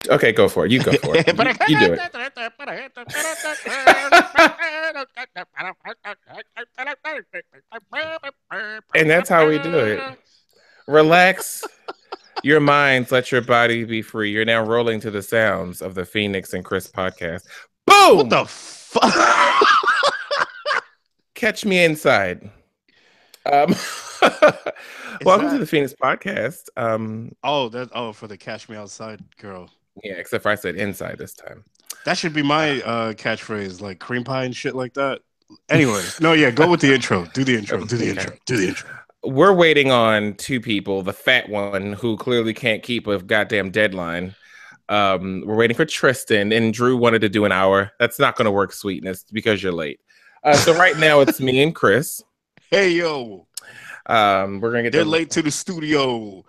Okay, go for it. You go for it. You do it. And that's how we do it. Relax your minds, let your body be free. You're now rolling to the sounds of the Phoenix and Chris podcast. What Boom! the fuck? Catch me inside. Um, Is welcome to the that? Phoenix podcast. For the Cash Me Outside girl. Yeah, except for I said inside this time. That should be my catchphrase, like cream pie and shit like that. Anyway, no, yeah, go with the intro. Do the intro. Do the Okay. intro. Do the intro. We're waiting on two people, the fat one who clearly can't keep a goddamn deadline. We're waiting for Tristan, and Drew wanted to do an hour. That's not going to work, sweetness, because you're late. So right now it's me and Chris. Hey yo, We're gonna get they're late to the studio.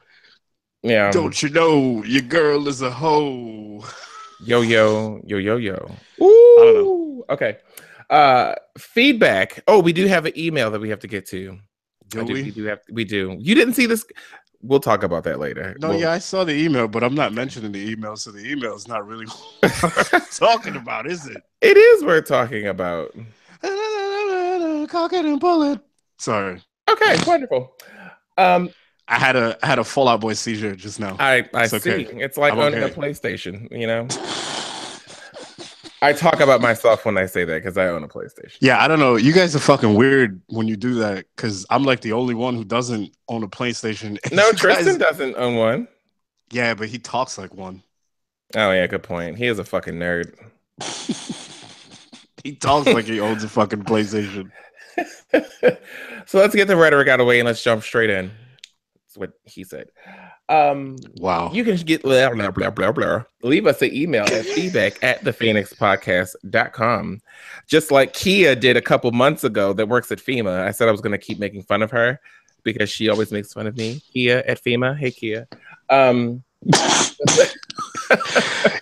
Yeah. Don't you know your girl is a hoe? Yo. Ooh. I don't know. Okay. Feedback. Oh, we do have an email that we have to get to. We do. You didn't see this? We'll talk about that later. No, yeah, I saw the email, but I'm not mentioning the email, so the email is not really what talking about, is it? It is worth talking about. Cock it and bullet. Sorry. Okay, wonderful. I had a Fall Out Boy seizure just now. I see. Okay. It's like owning a PlayStation, you know. I talk about myself when I say that because I own a PlayStation. Yeah, I don't know. You guys are fucking weird when you do that because I'm like the only one who doesn't own a PlayStation. No, Tristan doesn't own one. Yeah, but he talks like one. Oh, yeah, good point. He is a fucking nerd. He talks like he owns a fucking PlayStation. So let's get the rhetoric out of the way and let's jump straight in. That's what he said. Wow. You can get blah, blah, blah, blah, blah. Leave us an email at feedback@thephoenixpodcast.com. Just like Kia did a couple months ago that works at FEMA. I said I was going to keep making fun of her because she always makes fun of me. Kia at FEMA. Hey, Kia.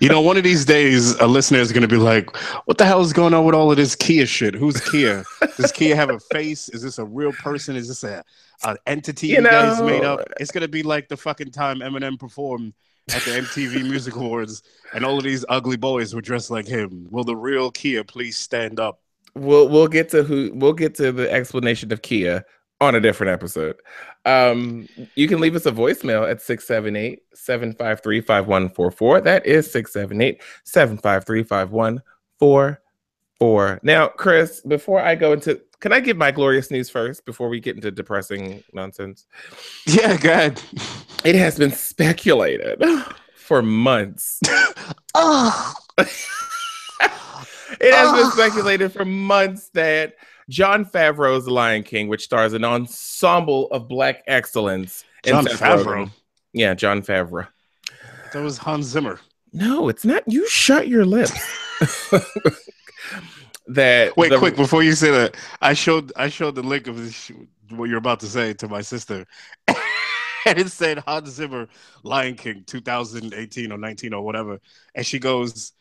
You know, one of these days, a listener is going to be like, what the hell is going on with all of this Kia shit? Who's Kia? Does Kia have a face? Is this a real person? Is this an entity you guys made up? It's going to be like the fucking time Eminem performed at the MTV Music Awards and all of these ugly boys were dressed like him. Will the real Kia please stand up? We'll get to the explanation of Kia on a different episode. You can leave us a voicemail at 678-753-5144. That is 678-753-5144. Now, Chris, before I go into, can I give my glorious news first before we get into depressing nonsense? Yeah, go ahead. It has been speculated for months. It has been speculated for months that Jon Favreau's The Lion King, which stars an ensemble of Black excellence. Jon Favreau? Yeah, Jon Favreau. That was Hans Zimmer. No, it's not. You shut your lips. Wait, quick, before you say that, I showed the link of this, what you're about to say to my sister. And it said Hans Zimmer, Lion King, 2018 or 19 or whatever. And she goes,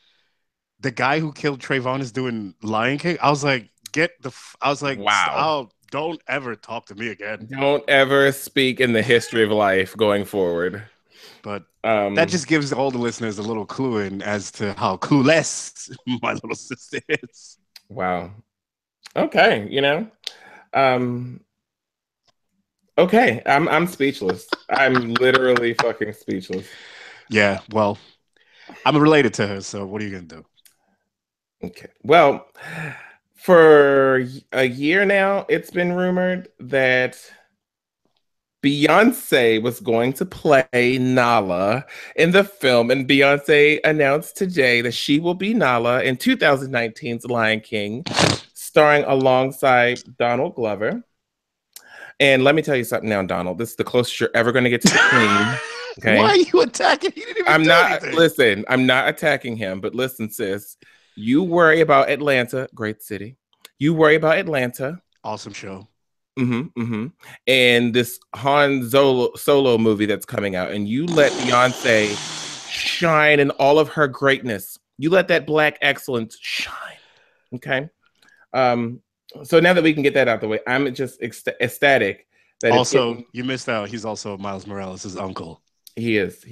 the guy who killed Trayvon is doing Lion King? I was like, wow. Don't ever talk to me again. Don't ever speak in the history of life going forward. But that just gives all the listeners a little clue in as to how clueless my little sister is. Wow. Okay, you know. Okay, I'm speechless. I'm literally fucking speechless. Yeah, well, I'm related to her, so what are you gonna do? Okay. Well, for a year now, it's been rumored that Beyonce was going to play Nala in the film, and Beyonce announced today that she will be Nala in 2019's Lion King, starring alongside Donald Glover. And let me tell you something now, Donald. This is the closest you're ever going to get to the Queen. Okay? Why are you attacking? He didn't even do anything. Listen, I'm not attacking him, but listen, sis. You worry about Atlanta, great city. You worry about Atlanta. Awesome show. And this Han Solo movie that's coming out, and you let Beyonce shine in all of her greatness. You let that Black excellence shine. Okay. So now that we can get that out the way, I'm just ecstatic that also you missed out. He's also Miles Morales' uncle. He is.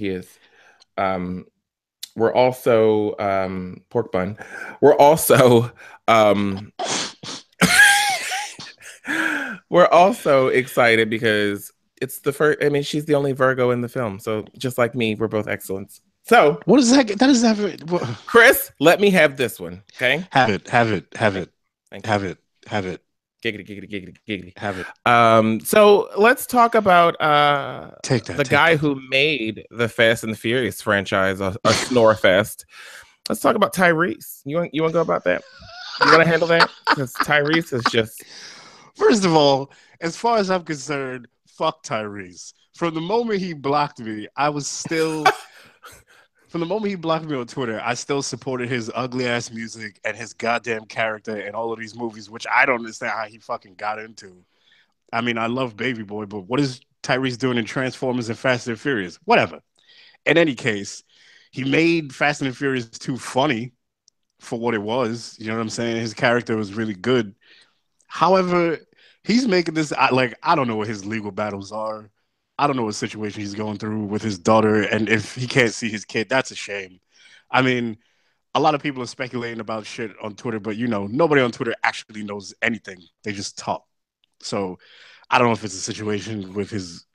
We're also pork bun. We're also um we're also excited because it's the first. I mean, she's the only Virgo in the film, so just like me, we're both excellence. So, What is that? That is that. Chris, let me have this one. Okay. Have it. Have it. Have Thank it. you. Thank you. Have it. Have it. Giggity, giggity, giggity, giggity. Have it. So let's talk about Take that. the Take guy that. who made the Fast and the Furious franchise, a snore fest. Let's talk about Tyrese. You want to go about that? You want to handle that? Because Tyrese is just First of all, as far as I'm concerned, fuck Tyrese. From the moment he blocked me, I was still. From the moment he blocked me on Twitter, I still supported his ugly ass music and his goddamn character in all of these movies, which I don't understand how he fucking got into. I mean, I love Baby Boy, but what is Tyrese doing in Transformers and Fast and Furious? Whatever. In any case, he made Fast and Furious 2 funny for what it was. You know what I'm saying? His character was really good. However, he's making this like I don't know what his legal battles are. I don't know what situation he's going through with his daughter, and if he can't see his kid, that's a shame. I mean, a lot of people are speculating about shit on Twitter, but nobody on Twitter actually knows anything. They just talk. So I don't know if it's a situation with his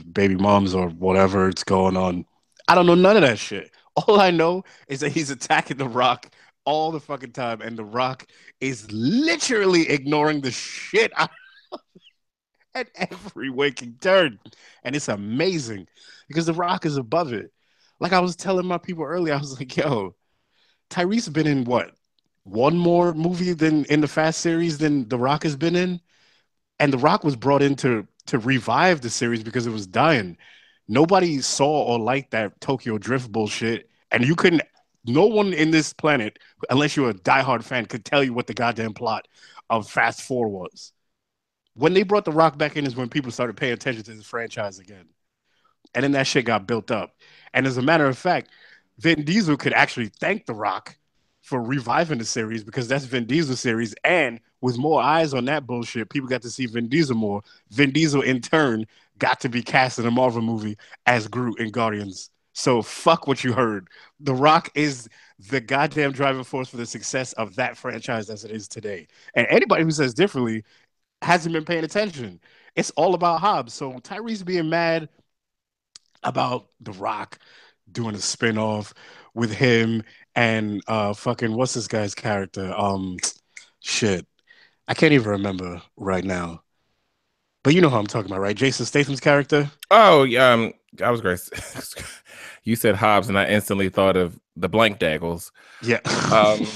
baby moms or whatever it's going on. I don't know none of that shit. All I know is that he's attacking The Rock all the fucking time, and The Rock is literally ignoring the shit out at every waking turn. And it's amazing because The Rock is above it. Like I was telling my people earlier, I was like, yo, Tyrese been in what? One more movie than in the Fast series than The Rock has been in? And The Rock was brought in to revive the series because it was dying. Nobody saw or liked that Tokyo Drift bullshit, and you couldn't. No one in this planet, unless you're a diehard fan, could tell you what the goddamn plot of Fast Four was. When they brought The Rock back in, is when people started paying attention to this franchise again, and then that shit got built up. And as a matter of fact, Vin Diesel could actually thank The Rock for reviving the series because that's Vin Diesel's series. And with more eyes on that bullshit, people got to see Vin Diesel more. Vin Diesel, in turn, got to be cast in a Marvel movie as Groot in Guardians. So fuck what you heard. The Rock is the goddamn driving force for the success of that franchise as it is today. And anybody who says differently hasn't been paying attention. It's all about Hobbs. So Tyrese being mad about The Rock doing a spinoff with him and fucking what's this guy's character? Shit. I can't even remember right now. But you know who I'm talking about, right? Jason Statham's character. oh yeah, I was great. You said Hobbs, and I instantly thought of the Blank Daggles. Yeah. Um,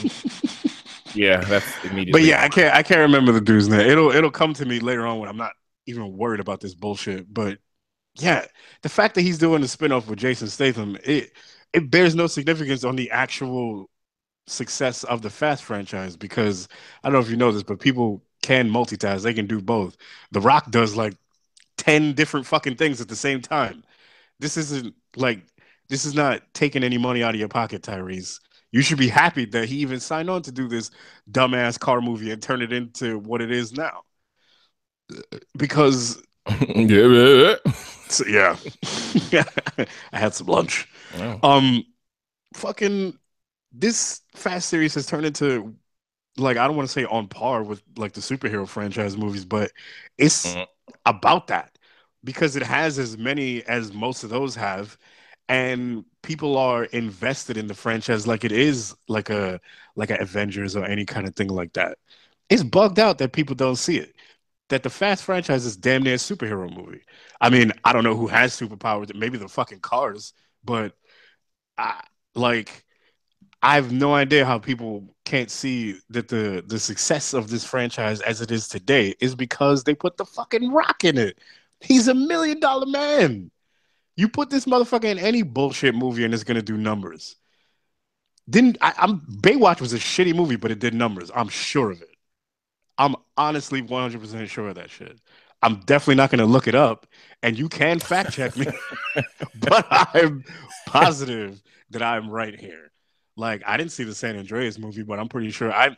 yeah, that's But immediately. yeah, I can't remember the dude's name. It'll come to me later on when I'm not even worried about this bullshit. But yeah, the fact that he's doing a spinoff with Jason Statham, it bears no significance on the actual success of the Fast franchise because I don't know if you know this, but people can multitask. They can do both. The Rock does like 10 different fucking things at the same time. This isn't like this is not taking any money out of your pocket, Tyrese. You should be happy that he even signed on to do this dumbass car movie and turn it into what it is now. Because Yeah. so, yeah. I had some lunch. Oh. Um fucking this Fast series has turned into like I don't want to say on par with like the superhero franchise movies, but it's Mm. about that because it has as many as most of those have, and people are invested in the franchise like it is like a Avengers or any kind of thing like that. It's bugged out that people don't see it. That the Fast franchise is damn near a superhero movie. I mean, I don't know who has superpowers, maybe the fucking cars, but I like I have no idea how people can't see that the success of this franchise as it is today is because they put the fucking Rock in it. He's $1 million man. You put this motherfucker in any bullshit movie and it's gonna do numbers. Didn't I'm Baywatch was a shitty movie, but it did numbers. I'm sure of it. I'm honestly 100% sure of that shit. I'm definitely not gonna look it up, and you can fact check me, but I'm positive that I'm right here. Like I didn't see the San Andreas movie, but I'm pretty sure I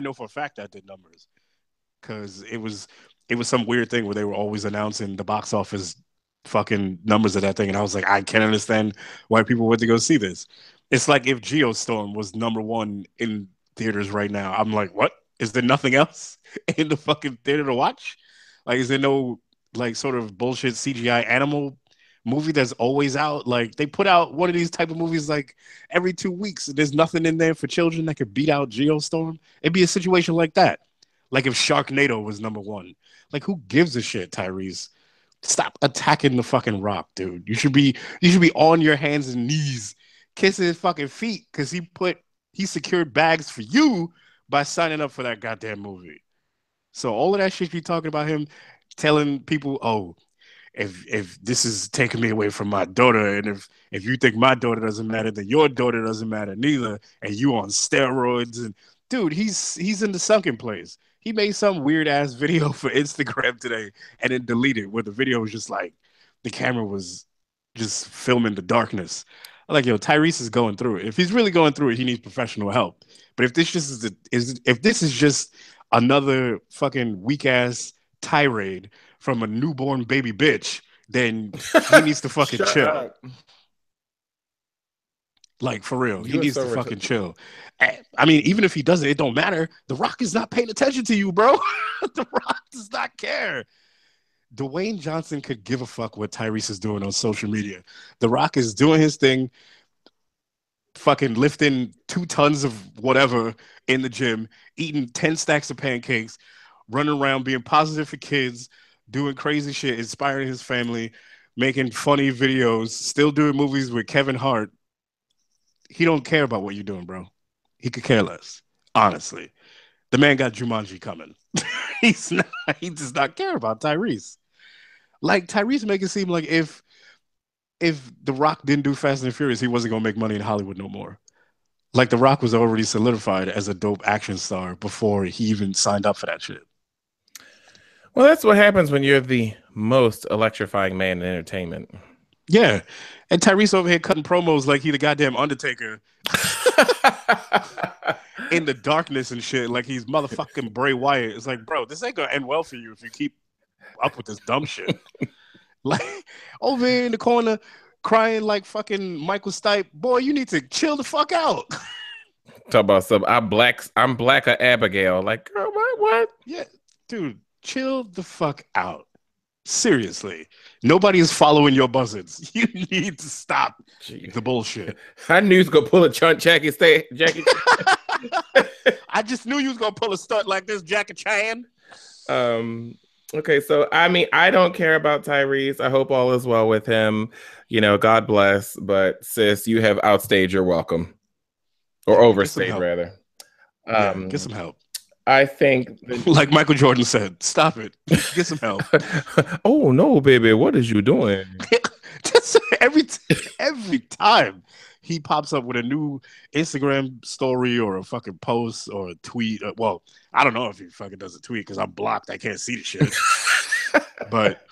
know for a fact that did numbers because it was some weird thing where they were always announcing the box office fucking numbers of that thing, and I was like, I can't understand why people went to go see this. It's like if Geostorm was #1 in theaters right now. I'm like, what? Is there nothing else in the fucking theater to watch? Like, is there no like sort of bullshit CGI animal movie that's always out? Like, they put out one of these type of movies like every 2 weeks. And there's nothing in there for children that could beat out Geostorm. It'd be a situation like that. Like if Sharknado was #1. Like, who gives a shit, Tyrese? Stop attacking the fucking Rock, dude. You should be on your hands and knees, kissing his fucking feet because he secured bags for you by signing up for that goddamn movie. So all of that shit you talking about him telling people, oh, if this is taking me away from my daughter, and if you think my daughter doesn't matter, then your daughter doesn't matter neither, and you on steroids, and dude, he's in the sunken place. He made some weird ass video for Instagram today and then deleted where the video was just like the camera was just filming the darkness. I'm like, yo, Tyrese is going through it. If he's really going through it, he needs professional help. But if this just if this is just another fucking weak ass tirade from a newborn baby bitch, then he needs to fucking chill. Up. Like, for real, he needs to fucking chill. I mean, even if he doesn't, it don't matter. The Rock is not paying attention to you, bro. The Rock does not care. Dwayne Johnson could give a fuck what Tyrese is doing on social media. The Rock is doing his thing, fucking lifting 2 tons of whatever in the gym, eating 10 stacks of pancakes, running around being positive for kids, doing crazy shit, inspiring his family, making funny videos, still doing movies with Kevin Hart. He don't care about what you're doing, bro. He could care less. Honestly. The man got Jumanji coming. He does not care about Tyrese. Like, Tyrese make it seem like if The Rock didn't do Fast and Furious, he wasn't gonna make money in Hollywood no more. Like, The Rock was already solidified as a dope action star before he even signed up for that shit. Well, that's what happens when you're the most electrifying man in entertainment. Yeah. And Tyrese over here cutting promos like he the goddamn Undertaker in the darkness and shit, like he's motherfucking Bray Wyatt. It's like, bro, this ain't gonna end well for you if you keep up with this dumb shit. Like, over here in the corner crying like fucking Michael Stipe, boy, you need to chill the fuck out. Talk about some I'm blacker Abigail. Like, girl, what? Yeah, dude, chill the fuck out. Seriously, nobody is following your buzzards. You need to stop the bullshit. I knew you was gonna pull a Jackie. I just knew you was gonna pull a stunt like this, Jackie Chan. Okay, so I mean, I don't care about Tyrese. I hope all is well with him. You know, God bless. But sis, you have outstayed your welcome, or overstayed rather. Get some help. I think, like Michael Jordan said, stop it. Get some help. Oh no, baby, what is you doing? Just every time he pops up with a new Instagram story or a fucking post or a tweet. Well, I don't know if he fucking does a tweet because I'm blocked. I can't see the shit. But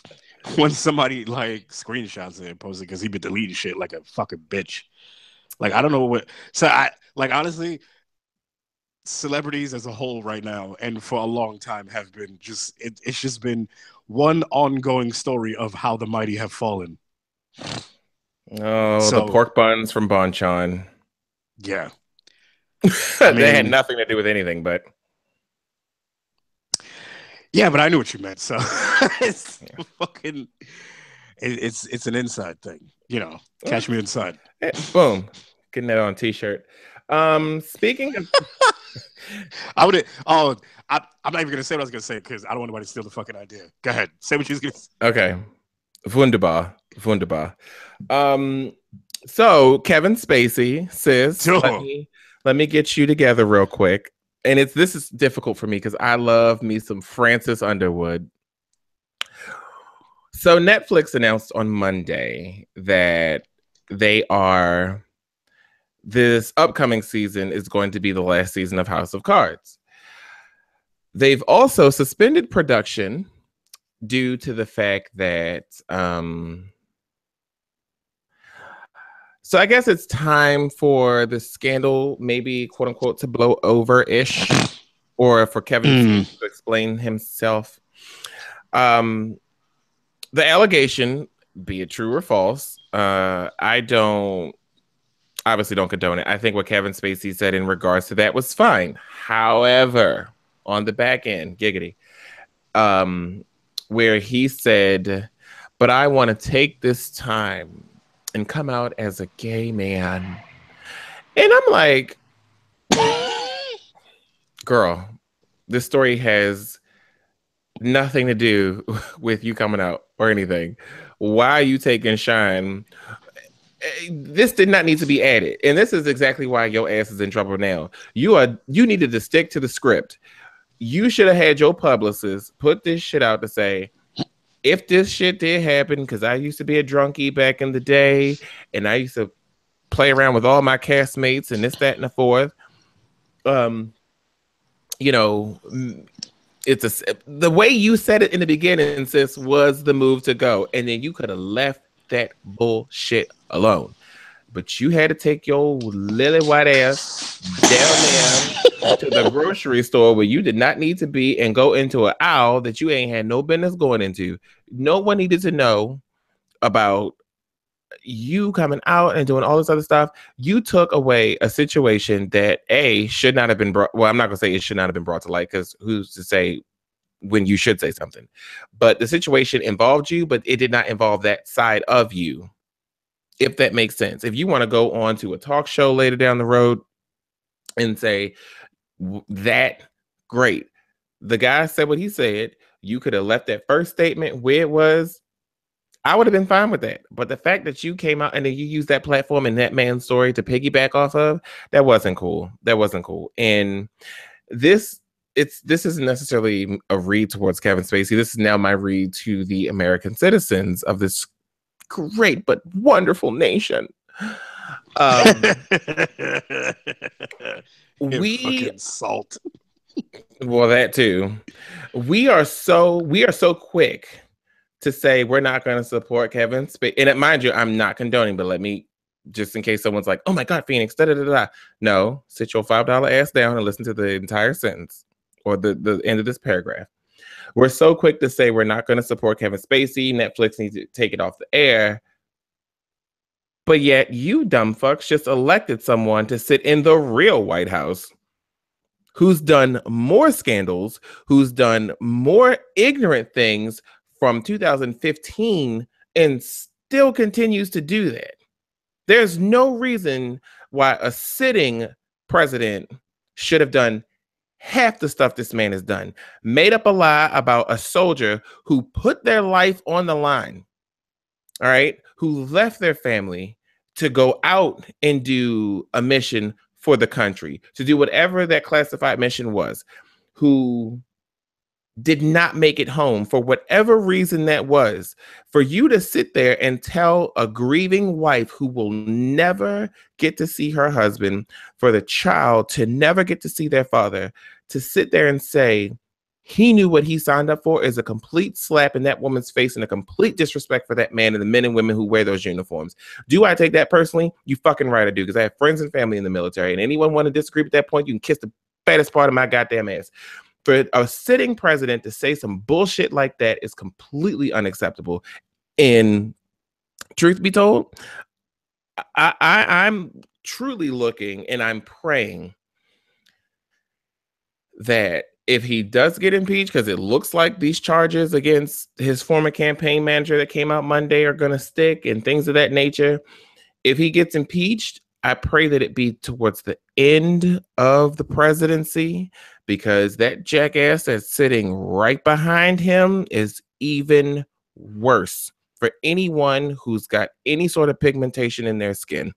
when somebody like screenshots it and posts it because he been deleting shit like a fucking bitch. Like, I don't know what. So I like, honestly, celebrities as a whole right now and for a long time have been just it's just been one ongoing story of how the mighty have fallen. Oh, so, the pork buns from Bonchon. Yeah. They had nothing to do with anything, but yeah, but I knew what you meant. So it's fucking it's an inside thing, you know. Catch me inside. Boom. Getting that on t-shirt. Speaking of I'm not even gonna say what I was gonna say because I don't want anybody to steal the fucking idea. Go ahead, say what you was gonna say. Okay, wunderbar. So Kevin Spacey says, let me get you together real quick, and this is difficult for me because I love me some Francis Underwood. So Netflix announced on Monday that this upcoming season is going to be the last season of House of Cards. They've also suspended production due to the fact that, so I guess it's time for the scandal, maybe quote unquote, to blow over-ish, or for Kevin to explain himself. The allegation, be it true or false, I obviously don't condone it. I think what Kevin Spacey said in regards to that was fine. However, on the back end, giggity, where he said, but I want to take this time and come out as a gay man. And I'm like, girl, this story has nothing to do with you coming out or anything. Why are you taking shine? This did not need to be added. And this is exactly why your ass is in trouble now. You needed to stick to the script. You should have had your publicist put this shit out to say, if this shit did happen, because I used to be a drunkie back in the day, and I used to play around with all my castmates and this, that, and the fourth. You know, the way you said it in the beginning, sis, was the move to go. And then you could have left that bullshit alone. But you had to take your lily white ass down there to the grocery store where you did not need to be and go into an aisle that you ain't had no business going into. No one needed to know about you coming out and doing all this other stuff. You took away a situation that should not have been brought. Well, I'm not gonna say it should not have been brought to light, because who's to say when you should say something? But the situation involved you, but it did not involve that side of you. If that makes sense. If you want to go on to a talk show later down the road and say that, great. The guy said what he said. You could have left that first statement where it was. I would have been fine with that. But the fact that you came out and then you used that platform and that man's story to piggyback off of, that wasn't cool. That wasn't cool. And this isn't necessarily a read towards Kevin Spacey. This is now my read to the American citizens of this great but wonderful nation. We fucking salt. Well, that too. We are so quick to say we're not going to support Kevin Spacey. And mind you, I'm not condoning, but let me, just in case someone's like, oh my God, Phoenix, da da da da. No, sit your $5 ass down and listen to the entire sentence or the end of this paragraph. We're so quick to say we're not going to support Kevin Spacey. Netflix needs to take it off the air. But yet you dumb fucks just elected someone to sit in the real White House who's done more scandals, who's done more ignorant things from 2015 and still continues to do that. There's no reason why a sitting president should have done half the stuff this man has done. Made up a lie about a soldier who put their life on the line, all right, who left their family to go out and do a mission for the country, to do whatever that classified mission was, who did not make it home for whatever reason that was. For you to sit there and tell a grieving wife who will never get to see her husband, for the child to never get to see their father, to sit there and say he knew what he signed up for, is a complete slap in that woman's face and a complete disrespect for that man and the men and women who wear those uniforms. Do I take that personally? You fucking right I do, because I have friends and family in the military, and anyone want to disagree with that point, you can kiss the fattest part of my goddamn ass. For a sitting president to say some bullshit like that is completely unacceptable. And truth be told, I'm truly looking and I'm praying that if he does get impeached, because it looks like these charges against his former campaign manager that came out Monday are going to stick and things of that nature. If he gets impeached, I pray that it be towards the end of the presidency, because that jackass that's sitting right behind him is even worse for anyone who's got any sort of pigmentation in their skin.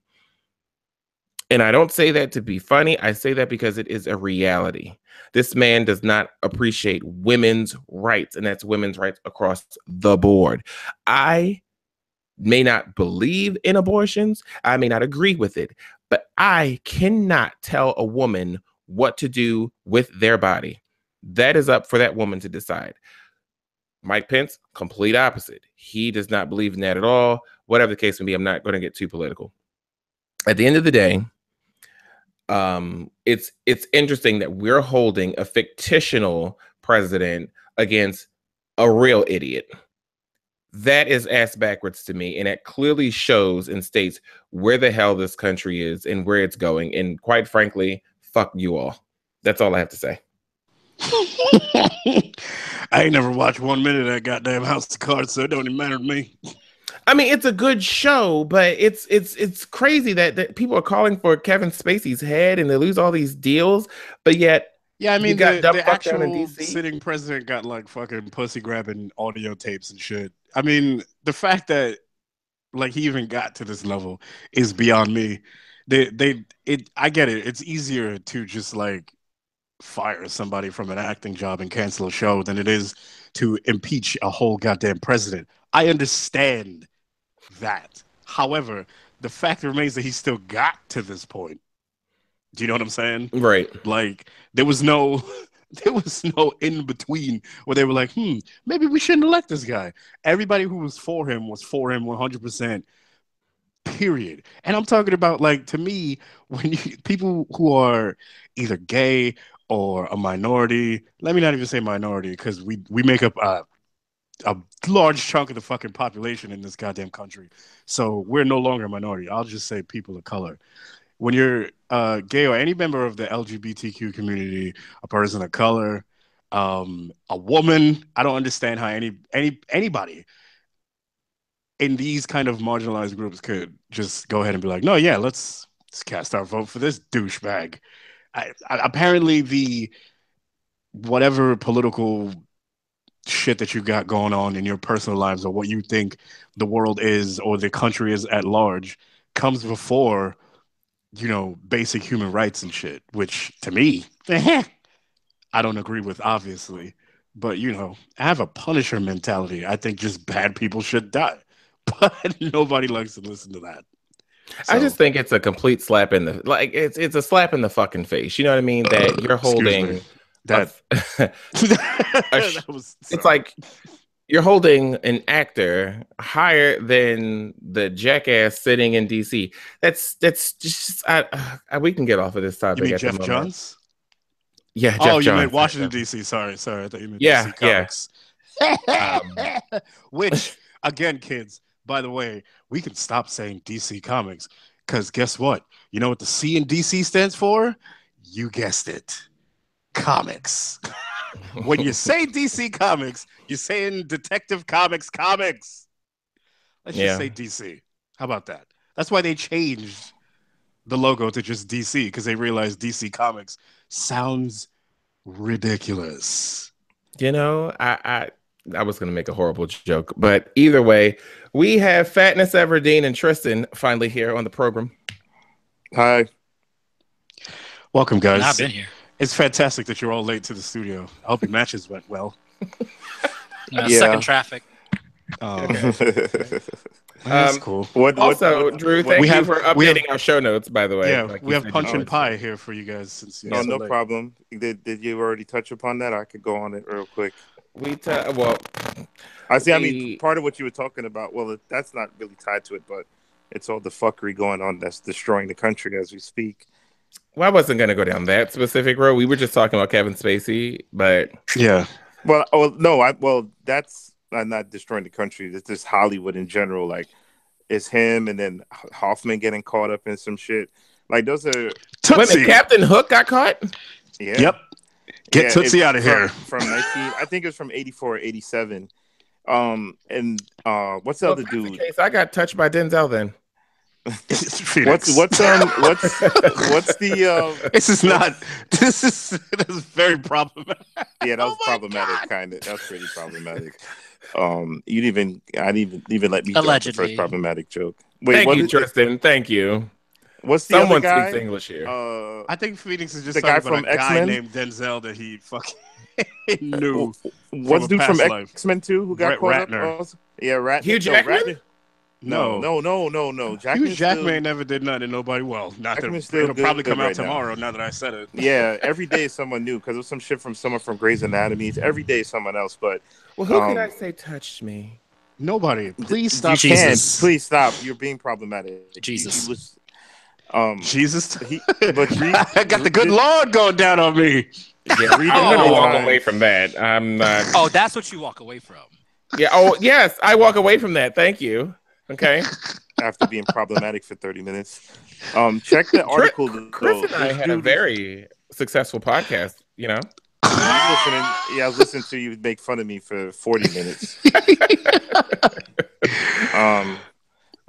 And I don't say that to be funny. I say that because it is a reality. This man does not appreciate women's rights, and that's women's rights across the board. I may not believe in abortions. I may not agree with it, but I cannot tell a woman what to do with their body. That is up for that woman to decide. Mike Pence, complete opposite. He does not believe in that at all. Whatever the case may be, I'm not going to get too political. At the end of the day, it's interesting that we're holding a fictional president against a real idiot. That is ass backwards to me, and it clearly shows and states where the hell this country is and where it's going. And quite frankly, fuck you all. That's all I have to say. I ain't never watched 1 minute of that goddamn House of Cards, so it don't even matter to me. I mean, it's a good show, but it's crazy that people are calling for Kevin Spacey's head and they lose all these deals, but yet yeah, I mean, the actual DC. Sitting president got like fucking pussy grabbing audio tapes and shit. I mean, the fact that like he even got to this level is beyond me. I get it. It's easier to just like fire somebody from an acting job and cancel a show than it is to impeach a whole goddamn president. I understand that. However, the fact remains that he still got to this point. Do you know what I'm saying? Right. Like there was no in between where they were like, maybe we shouldn't elect this guy. Everybody who was for him 100%. Period. And I'm talking about, like, to me, when people who are either gay or a minority, let me not even say minority, because we make up a large chunk of the fucking population in this goddamn country. So we're no longer a minority. I'll just say people of color. When you're gay or any member of the LGBTQ community, a person of color, a woman, I don't understand how anybody in these kind of marginalized groups could just go ahead and be like, no, yeah, let's cast our vote for this douchebag. Apparently, the whatever political shit that you got going on in your personal lives or what you think the world is or the country is at large comes before, basic human rights and shit, which to me, I don't agree with, obviously. But, I have a Punisher mentality. I think just bad people should die. But nobody likes to listen to that. So, I just think it's a complete slap in the, like, it's a slap in the fucking face. You know what I mean? That you're holding it's like you're holding an actor higher than the jackass sitting in DC. That's just we can get off of this topic. You mean Jeff Johns? Yeah. Jeff Johns. You meant Washington DC. Sorry. I thought you meant DC Comics. Which, again, kids, by the way, we can stop saying DC Comics because guess what? You know what the C in DC stands for? You guessed it. Comics. When you say DC Comics, you're saying Detective Comics. Let's just say DC. How about that? That's why they changed the logo to just DC, because they realized DC Comics sounds ridiculous. I was going to make a horrible joke, but either way, we have Fatness Everdeen and Tristan finally here on the program. Hi. Welcome, guys. I've been here. It's fantastic that you're all late to the studio. I hope your matches went well. Second traffic. That's cool. Drew, thank you for updating our show notes, by the way. Yeah, like we have Punch and Pie here for you guys. Since no problem. Did you already touch upon that? I could go on it real quick. I mean, part of what you were talking about, that's not really tied to it, but it's all the fuckery going on that's destroying the country as we speak. Well, I wasn't going to go down that specific road. We were just talking about Kevin Spacey, but yeah. That's not destroying the country. It's just Hollywood in general. Like, it's him, and then Hoffman getting caught up in some shit. Like, those are. Wait, Captain Hook got caught. Yeah. Yep. Get Tootsie out of here. From 19, I think it was from 84 or 87. And what's the other dude? Case, I got touched by Denzel then. What's the this is very problematic. Yeah, that was problematic, kind of. That's pretty problematic. I didn't even let me drop the first problematic joke. Wait, thank you, Tristan. Thank you. What's the Someone other guy? Speaks English here. I think Phoenix is just the talking guy about from a guy X-Men? named Denzel that he fucking knew. What's dude from X-Men 2 who got caught Ratner. up? Yeah, Ratner. Hugh Jackman? No. Hugh Jackman never did nothing to nobody. Well, not that it'll probably come out tomorrow. Now that I said it. Yeah, every day is someone new because it was some shit from someone from Grey's Anatomy. Every day is someone else. But who can I say touched me? Nobody. Please stop. Please stop. You're being problematic. Jesus. Jesus. I got the good Lord going down on me. Yeah, I'm gonna walk away from that. I'm not. Oh, that's what you walk away from. Yeah. Oh, yes. I walk away from that. Thank you. Okay. After being problematic for 30 minutes. Check the article Chris though. and I This had a dude is very successful podcast. You know. you listening. Yeah, I was listening to you make fun of me for 40 minutes.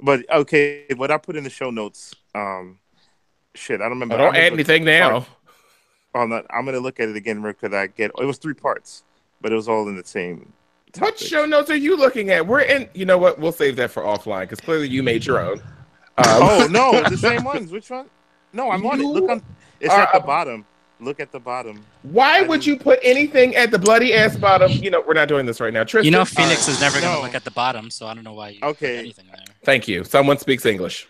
But okay, what I put in the show notes. Shit, I don't remember. I don't add anything now. I'm gonna look at it again because it was 3 parts, but it was all in the same topic. What show notes are you looking at? We're in. You know what? We'll save that for offline because clearly you made your own. Oh no, the same ones. Which one? No, I'm on it. Look on. It's at the bottom. Look at the bottom. Why would you put anything at the bloody ass bottom? You know, we're not doing this right now. Tristan, you know, Phoenix is never going to look at the bottom, so I don't know why you put anything there. Thank you. Someone speaks English.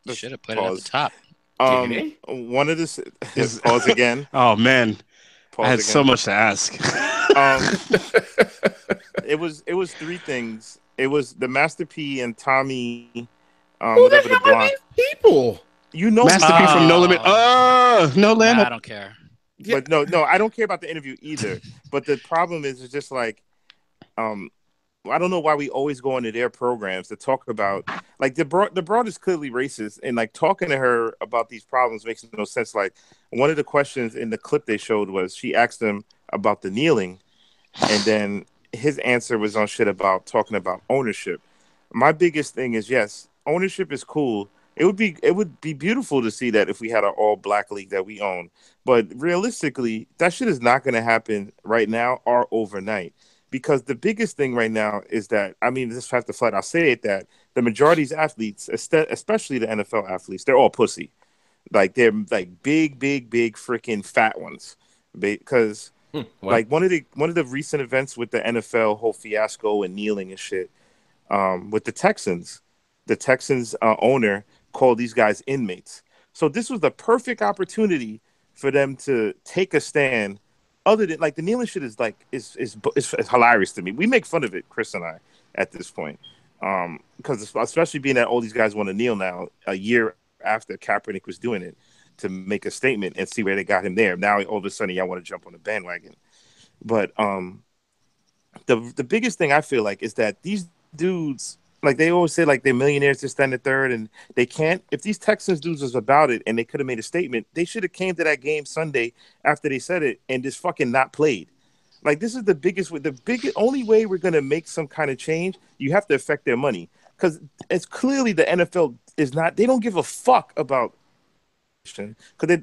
You should have put it at the top. One of this is pause again. Oh man, pause I had again. so much to ask. It was 3 things. It was the Master P and Tommy. Who the hell are these people? You know, Master P from No Limit. No Limit. Nah, I don't care. But no, I don't care about the interview either. But the problem is, it's just like, I don't know why we always go into their programs to talk about, like, the broad is clearly racist, and like talking to her about these problems makes no sense. Like, one of the questions in the clip they showed was she asked him about the kneeling, and then his answer was on shit about talking about ownership. My biggest thing is, yes, ownership is cool. It would be beautiful to see that if we had an all black league that we own. But realistically, that shit is not going to happen right now or overnight. Because the biggest thing right now is that, I mean, this have to flat, I'll say it, that the majority of athletes, especially the NFL athletes, they're all pussy. Like, they're like big freaking fat ones. Because like one of the recent events with the NFL whole fiasco and kneeling and shit, with the Texans owner called these guys inmates. So this was the perfect opportunity for them to take a stand. Other than, like, the kneeling shit is like is hilarious to me. We make fun of it, Chris and I, at this point, because especially being that all these guys want to kneel now, a year after Kaepernick was doing it, to make a statement and see where they got him there. Now all of a sudden y'all want to jump on the bandwagon. But the biggest thing I feel like is that these dudes, like, they always say, like, they're millionaires to stand at third, and they can't. If these Texans dudes was about it and they could have made a statement, they should have came to that game Sunday after they said it and just fucking not played. Like, this is the only way we're gonna make some kind of change. You have to affect their money, because it's clearly the NFL is not. They don't give a fuck about, because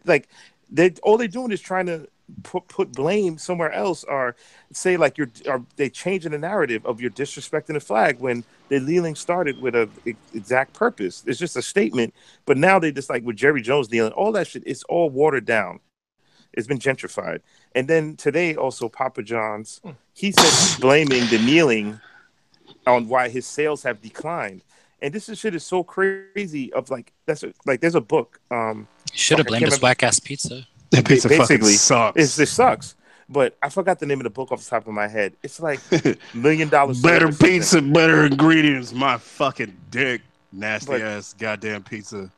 all they're doing is trying to put blame somewhere else, or say like they changing the narrative of you're disrespecting the flag when the kneeling started with a exact purpose. It's just a statement, but now they just, like with Jerry Jones kneeling, all that shit, it's all watered down. It's been gentrified. And then today also Papa John's, he said he's blaming the kneeling on why his sales have declined. And this shit is so crazy. Of like, there's a book. You should have blamed this whack ass pizza. That pizza basically sucks. It sucks. But I forgot the name of the book off the top of my head. It's like $1 million. Better pizza, better ingredients. My fucking dick. Nasty ass goddamn pizza.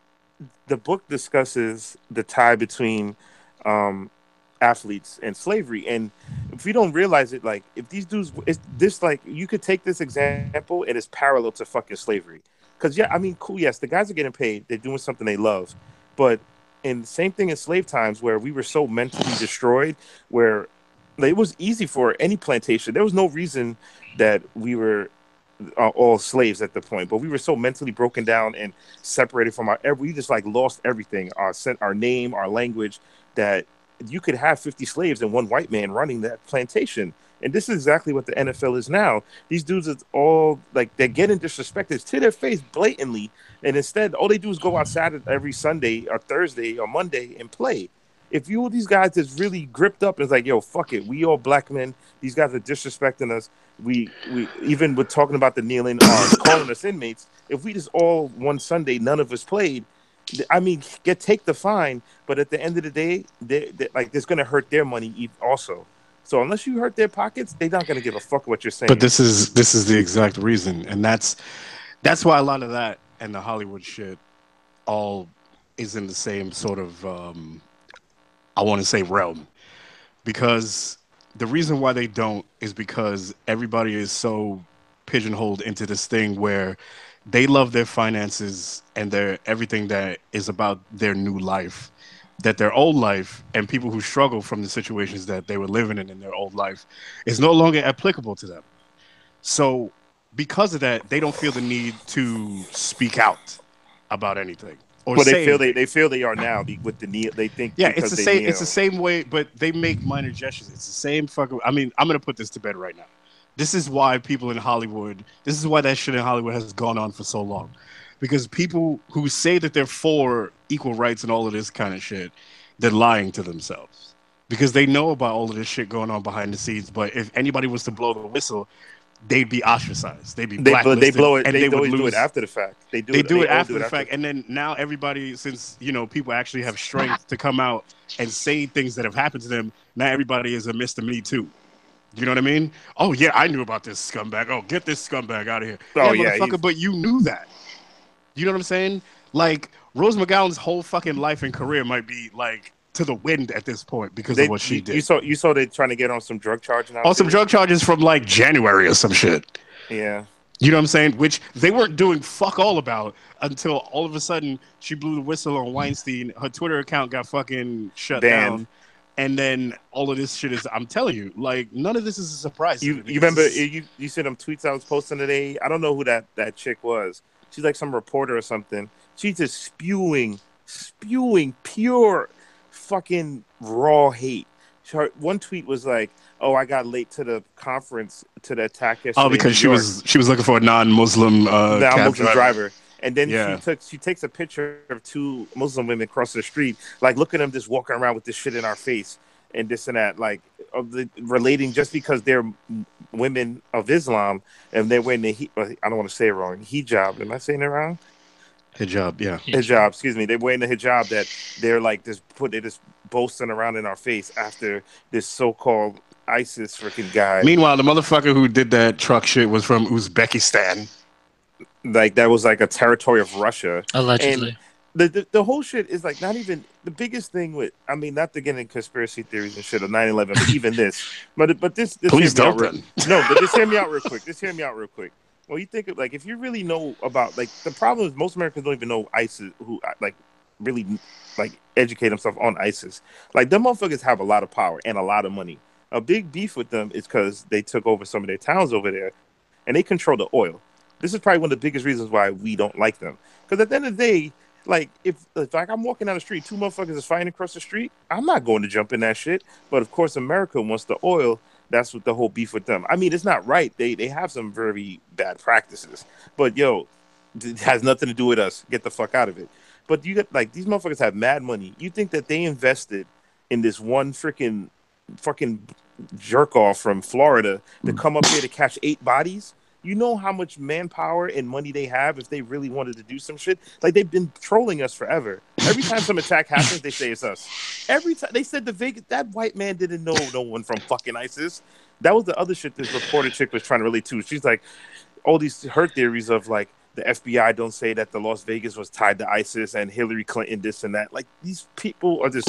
The book discusses the tie between athletes and slavery. And if we don't realize it, like, if these dudes, it's this, like, you could take this example and it's parallel to fucking slavery. Because, yeah, I mean, cool, yes, the guys are getting paid. They're doing something they love. But, and same thing in slave times, where we were so mentally destroyed, where it was easy for any plantation. There was no reason that we were all slaves at the point, but we were so mentally broken down and separated from we just like lost everything, our name, our language, that you could have 50 slaves and one white man running that plantation. And this is exactly what the NFL is now. These dudes are all like, they're getting disrespected to their face blatantly, and instead all they do is go outside every Sunday or Thursday or Monday and play. If these guys is really gripped up and it's like, yo, fuck it, we all black men, these guys are disrespecting us. We even with talking about the kneeling, calling us inmates. If we just all one Sunday, none of us played, I mean, take the fine, but at the end of the day, they like, it's going to hurt their money also. So unless you hurt their pockets, they're not going to give a fuck what you're saying. But this is the exact reason, and that's why a lot of that and the Hollywood shit all is in the same sort of I want to say realm, because the reason why they don't is because everybody is so pigeonholed into this thing where they love their finances and their everything that is about their new life, that their old life and people who struggle from the situations that they were living in their old life is no longer applicable to them. So because of that, they don't feel the need to speak out about anything. Well, they feel they are now with the kneel. They think it's the same. It's the same way, but they make minor gestures. It's the same fucking. I mean, I'm gonna put this to bed right now. This is why people in Hollywood. This is why that shit in Hollywood has gone on for so long, because people who say that they're for equal rights and all of this kind of shit, they're lying to themselves because they know about all of this shit going on behind the scenes. But if anybody was to blow the whistle, they'd be ostracized. They'd be blacklisted. They blow it. And they always do it after the fact. They do it after the fact. And then now everybody, since people actually have strength to come out and say things that have happened to them, now everybody is a Mr. Me Too. You know what I mean? Oh yeah, I knew about this scumbag. Oh, get this scumbag out of here. Oh yeah, motherfucker. But you knew that. You know what I'm saying? Like Rose McGowan's whole fucking life and career might be like to the wind at this point because of what she did. You saw they trying to get on some drug charges now. On some drug charges from like January or some shit. Yeah. You know what I'm saying? Which they weren't doing fuck all about until all of a sudden she blew the whistle on Weinstein. Her Twitter account got fucking shut down. And then all of this shit is, I'm telling you, like none of this is a surprise. You remember you see them tweets I was posting today? I don't know who that chick was. She's like some reporter or something. She's just spewing pure fucking raw hate. One tweet was like, "Oh, I got late to the conference to the attack yesterday." Oh, because she was looking for a non-Muslim driver. And then she takes a picture of two Muslim women across the street, like look at them just walking around with this shit in our face and this and that, like relating just because they're women of Islam and they're wearing I don't want to say it wrong, hijab. Am I saying it wrong? Hijab, yeah. Hijab, excuse me. They're wearing the hijab that they're like they're just boasting around in our face after this so-called ISIS freaking guy. Meanwhile, the motherfucker who did that truck shit was from Uzbekistan. Like that was like a territory of Russia. Allegedly. And the whole shit is like not even the biggest thing with, I mean, not to get into conspiracy theories and shit of 9/11, but even this. But this please don't. No, but just hear me out real quick. Well, you think of like if you really know about like the problem is most Americans don't even know ISIS, who like really like educate themselves on ISIS. Like them motherfuckers have a lot of power and a lot of money. A big beef with them is because they took over some of their towns over there, and they control the oil. This is probably one of the biggest reasons why we don't like them. Because at the end of the day, like if like I'm walking down the street, two motherfuckers is fighting across the street, I'm not going to jump in that shit. But of course, America wants the oil. That's what the whole beef with them. I mean, it's not right. They have some very bad practices. But yo, it has nothing to do with us. Get the fuck out of it. But you get like these motherfuckers have mad money. You think that they invested in this one fucking jerk off from Florida to come up here to catch 8 bodies? You know how much manpower and money they have if they really wanted to do some shit? Like, they've been trolling us forever. Every time some attack happens, they say it's us. Every time they said that white man didn't know no one from fucking ISIS. That was the other shit this reporter chick was trying to relate to. She's like, all these her theories of like the FBI don't say that the Las Vegas was tied to ISIS and Hillary Clinton this and that. Like these people are just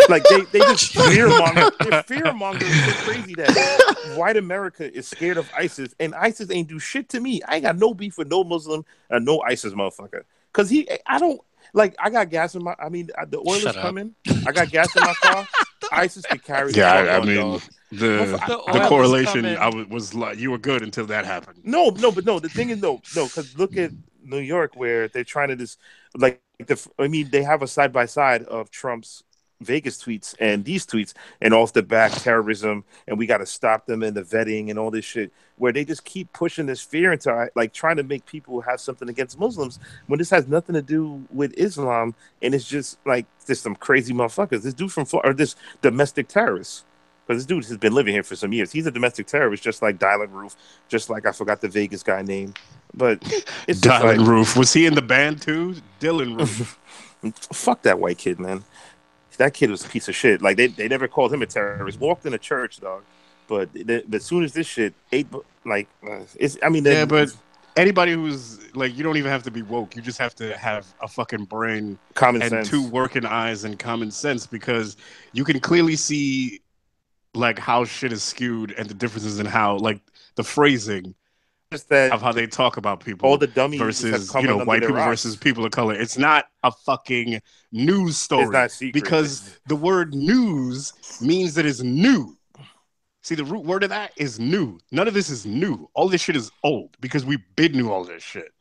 like they just fearmonger. They're fearmongering so crazy that white America is scared of ISIS and ISIS ain't do shit to me. I ain't got no beef with no Muslim and no ISIS motherfucker. Cause I got gas in my. I mean, the oil is coming. I got gas in my car. ISIS can carry. Yeah, I mean. The correlation was like you were good until that happened. No. The thing is no, because look at New York where they're trying to just like they have a side by side of Trump's Vegas tweets and these tweets and off the back terrorism and we got to stop them and the vetting and all this shit where they just keep pushing this fear into like trying to make people have something against Muslims when this has nothing to do with Islam and it's just like there's some crazy motherfuckers. This dude from Florida, or this domestic terrorist. Because this dude has been living here for some years. He's a domestic terrorist, just like Dylan Roof, just like I forgot the Vegas guy name. But it's Dylan like, Roof. Was he in the band too? Dylan Roof. Fuck that white kid, man. That kid was a piece of shit. Like they never called him a terrorist. Walked in a church, dog. But as soon as this shit it's. I mean, yeah, but anybody who's like, you don't even have to be woke. You just have to have a fucking brain, common and sense, 2 working eyes and common sense because you can clearly see. Like how shit is skewed and the differences in how like the phrasing that of how they talk about people. All the dummies versus white people versus people of color. It's not a fucking news story. It's not secret. Because the word news means that it's new. See, the root word of that is new. None of this is new. All this shit is old because we've been knew all this shit.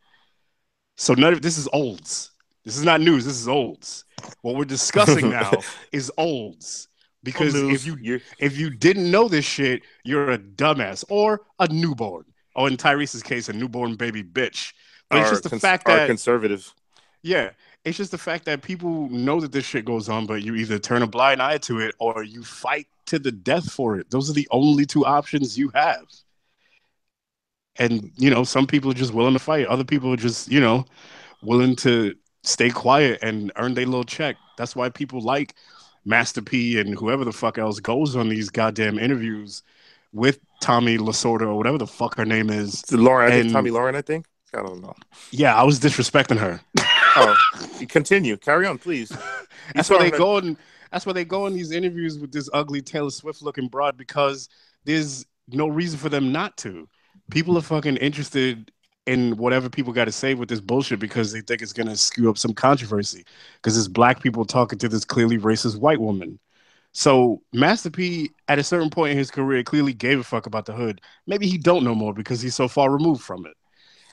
So none of this is olds. This is not news. This is olds. What we're discussing now is olds. Because if you didn't know this shit, you're a dumbass or a newborn. Or in Tyrese's case, a newborn baby bitch. But it's just the fact that conservative. Yeah, it's just the fact that people know that this shit goes on, but you either turn a blind eye to it or you fight to the death for it. Those are the only two options you have. And some people are just willing to fight. Other people are just willing to stay quiet and earn their little check. That's why people like Master P and whoever the fuck else goes on these goddamn interviews with Tommy Lasorda or whatever the fuck her name is. Lauren, Tommy Lauren, I think. I don't know. Yeah, I was disrespecting her. Oh, continue. Carry on, please. That's why they go in. That's why they go in these interviews with this ugly Taylor Swift looking broad, because there's no reason for them not to. People are fucking interested in whatever people got to say with this bullshit because they think it's gonna screw up some controversy. Because it's black people talking to this clearly racist white woman. So Master P, at a certain point in his career, clearly gave a fuck about the hood. Maybe he don't know more because he's so far removed from it.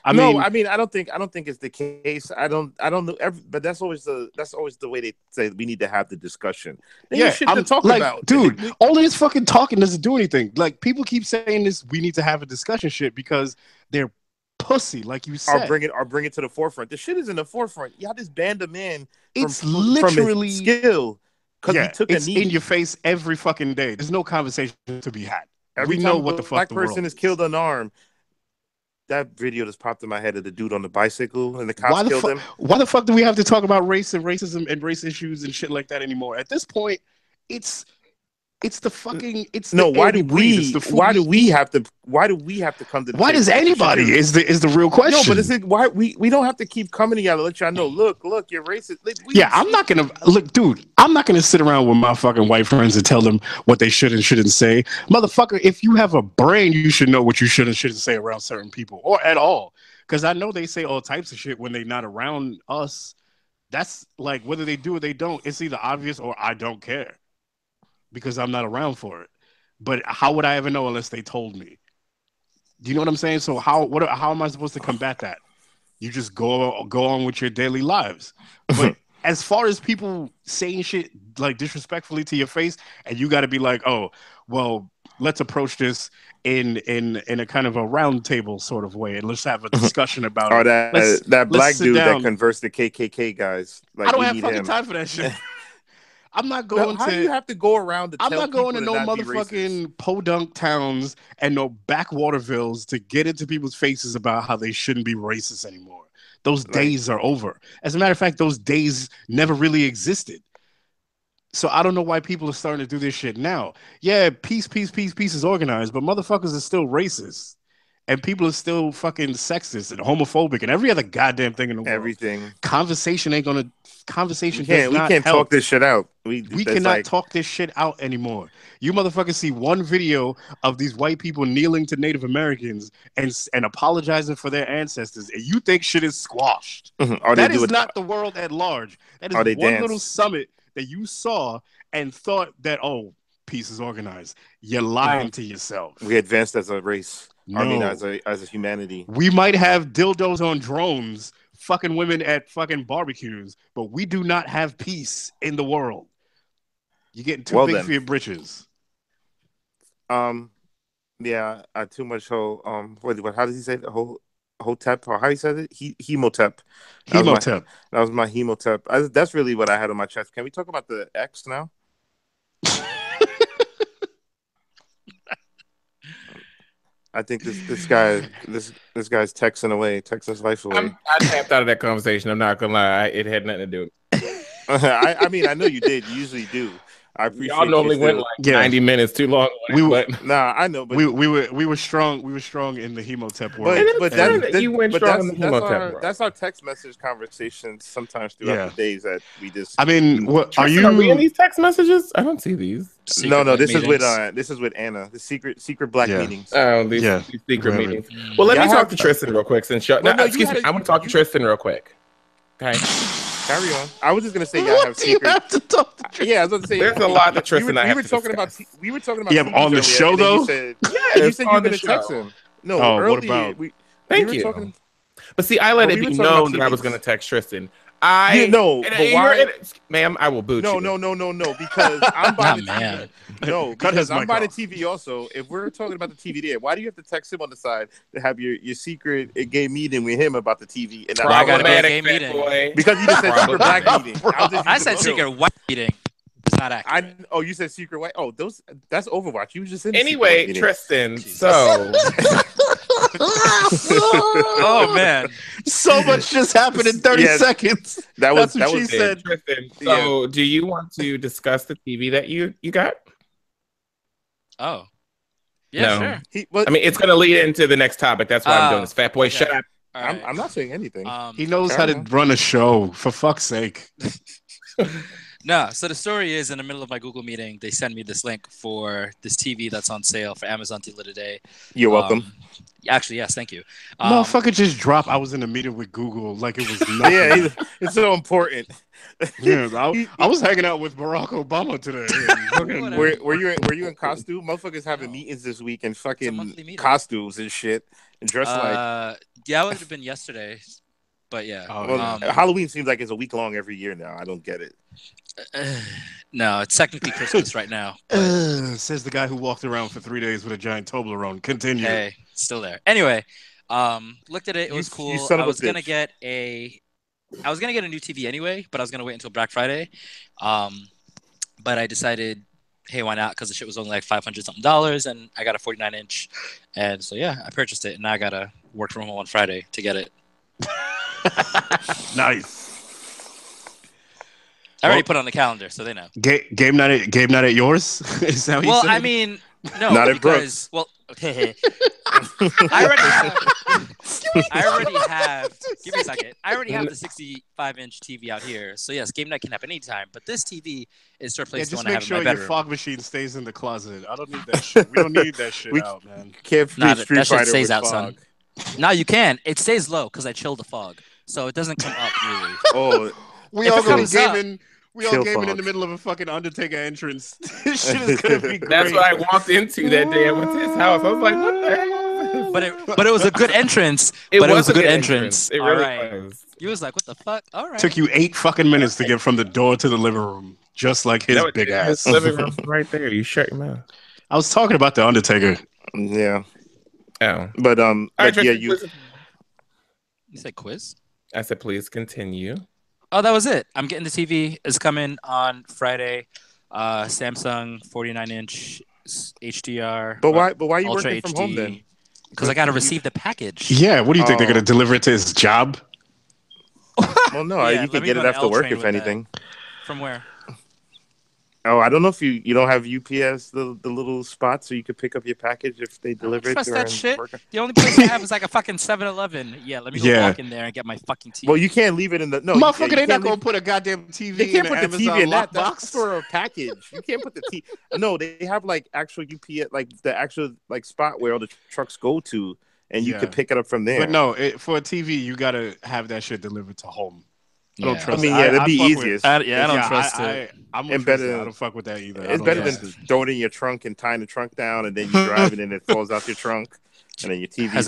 I don't think it's the case. I don't know. But that's always the way they say we need to have the discussion. I'm talking about, dude. All this fucking talking doesn't do anything. Like, people keep saying this, we need to have a discussion shit because they're pussy, like you said. Or bring it to the forefront. The shit is in the forefront. Y'all just banned a man. It's literally from his skill because he took a knee. It's in your face every fucking day. There's no conversation to be had. We know what the fuck black person is killed unarmed. That video just popped in my head of the dude on the bicycle and the cops killed him. Why the fuck do we have to talk about race and racism and race issues and shit like that anymore? At this point, why do we have to come to the why does anybody is the real question. No, but it's why we don't have to keep coming together, let y'all know, look, you're racist. I'm not gonna sit around with my fucking white friends and tell them what they should and shouldn't say. Motherfucker, if you have a brain, you should know what you should and shouldn't say around certain people or at all. Because I know they say all types of shit when they're not around us. That's like, whether they do or they don't, it's either obvious or I don't care. Because I'm not around for it. But how would I ever know unless they told me? Do you know what I'm saying? So how am I supposed to combat that? You just go on with your daily lives. But as far as people saying shit like disrespectfully to your face, and you got to be like, oh, well, let's approach this in a kind of a round table sort of way, and let's have a discussion about it. That black dude that converts the KKK guys. Like, I don't have fucking time for that shit. I'm not going how do you have to go around to I'm not going to no motherfucking podunk towns and no backwatervilles to get into people's faces about how they shouldn't be racist anymore. Those days are over. As a matter of fact, those days never really existed. So I don't know why people are starting to do this shit now. Yeah, peace is organized, but motherfuckers are still racist. And people are still fucking sexist and homophobic and every other goddamn thing in the world. Everything. Conversation ain't gonna. Conversation. We can't talk this shit out. We cannot talk this shit out anymore. You motherfuckers see one video of these white people kneeling to Native Americans and apologizing for their ancestors, and you think shit is squashed. That is not the world at large. That is one little summit that you saw and thought that, oh, peace is organized. You're lying to yourself. We advanced as a race. No. I mean, as a humanity. We might have dildos on drones, fucking women at fucking barbecues, but we do not have peace in the world. You're getting too big for your britches. Yeah, too much whole. What? How does he say the whole Hotep? Or how he said it? Hemotep. Hemotep. That was my hemotep. That's really what I had on my chest. Can we talk about the X now? I think this guy's texting his life away. I tapped out of that conversation. I'm not gonna lie, it had nothing to do. I mean, I know you did. You usually do, I appreciate. Y'all normally went like 90 minutes too long. Nah, I know, but we were strong. We were strong in the Hemotep world. But you went strong in the Hemotep world. That's our text message conversations sometimes throughout the days that we just. I mean, what are you? Are we in these text messages? I don't see these. No. This is with Anna. The secret black meetings. Oh, these secret meetings. Well, let me talk to Tristan real quick. Excuse me. I want to talk to Tristan real quick. Okay. Carry on. I was just gonna say y'all have secret. You have to talk to Tristan. Yeah, I was going to say there's a lot that Tristan. We were talking about. Yeah, on the show though. You said you were going to text him. No, earlier, what about? Thank you. But see, I let it be known that I was going to text Tristan. But why, ma'am? I will boot you. No, because I'm by the TV. No, because I'm by the TV. Also, if we're talking about the TV there, why do you have to text him on the side to have your secret gay meeting with him about the TV? And I got a gay meeting because you just said secret black meeting. I said secret white meeting. It's not accurate. You said secret white. Oh, that's Overwatch. You just said anyway, Tristan. So. Oh man, so much just happened in 30 seconds. That's what she said. Tristan. So, do you want to discuss the TV that you got? Oh, yeah, sure. I mean, it's going to lead into the next topic. That's why I'm doing this. Fat boy, shut up. Right. I'm not saying anything. He knows how to run a show. For fuck's sake. No, so the story is in the middle of my Google meeting, they send me this link for this TV that's on sale for Amazon Dealer today. You're welcome. Actually, yes, thank you. Motherfucker just dropped. I was in a meeting with Google like it was nothing. Yeah, it's so important. Yeah, I was hanging out with Barack Obama today. Were you in costume? Motherfuckers having meetings this week in fucking costumes and shit and dressed like. Yeah, it would have been yesterday. But yeah, Halloween seems like it's a week long every year now. I don't get it. No, it's technically Christmas right now. Says the guy who walked around for 3 days with a giant Toblerone. Continue. Hey, it's still there. Anyway, looked at it. It was cool. I was gonna get a new TV anyway, but I was gonna wait until Black Friday. But I decided, hey, why not? Because the shit was only like $500 something, and I got a 49-inch, and so yeah, I purchased it, and now I gotta work from home on Friday to get it. Nice. I already put it on the calendar, so they know. Game night at yours? Is that what you said? I mean, no, not because I already have. Give me a second. I already have the 65-inch TV out here, so yes, game night can happen anytime. But this TV is to replace the one I have in my bedroom. Just make sure your fog machine stays in the closet. I don't need that shit. We don't need that shit out, man. Can't that shit stays out, son. No, you can. It stays low because I chill the fog, so it doesn't come up really. Oh, we all gaming. We all gaming in the middle of a fucking Undertaker entrance. This shit is gonna be great. That's what I walked into that day. I went to his house. I was like, "What the hell?" But it was a good entrance. It was a good entrance. It really was. You was like, "What the fuck?" All right. Took you 8 fucking minutes to get from the door to the living room, just like his big ass. His living room right there. You shut your mouth. I was talking about the Undertaker. Yeah. Oh. But right, yeah, You said quiz? I said please continue. Oh, that was it. I'm getting the TV. It's coming on Friday. Samsung 49-inch HDR. But why are you Ultra working from HD, home then? Because I got to receive the package. Yeah, what do you think? They're gonna deliver it to his job? Well, no, you can get it after work if anything. From where? Oh, I don't know if you don't have UPS, the little spot, so you could pick up your package if they deliver it. Trust that shit. The only place I have is like a fucking 7-Eleven. Yeah, let me go walk in there and get my fucking TV. Well, you can't leave it in the motherfucker. They're not gonna put a goddamn TV. They can't in put the Amazon TV in that box for a package. You can't put the TV. No, they have like actual UPS, like the actual like spot where all the trucks go to, and you could pick it up from there. But no, for a TV, you gotta have that shit delivered to home. I don't trust. I mean, that'd be easiest. I don't trust it. I don't fuck with that either. It's better than throwing it in your trunk and tying the trunk down, and then you drive it and it falls out your trunk, and then your TV's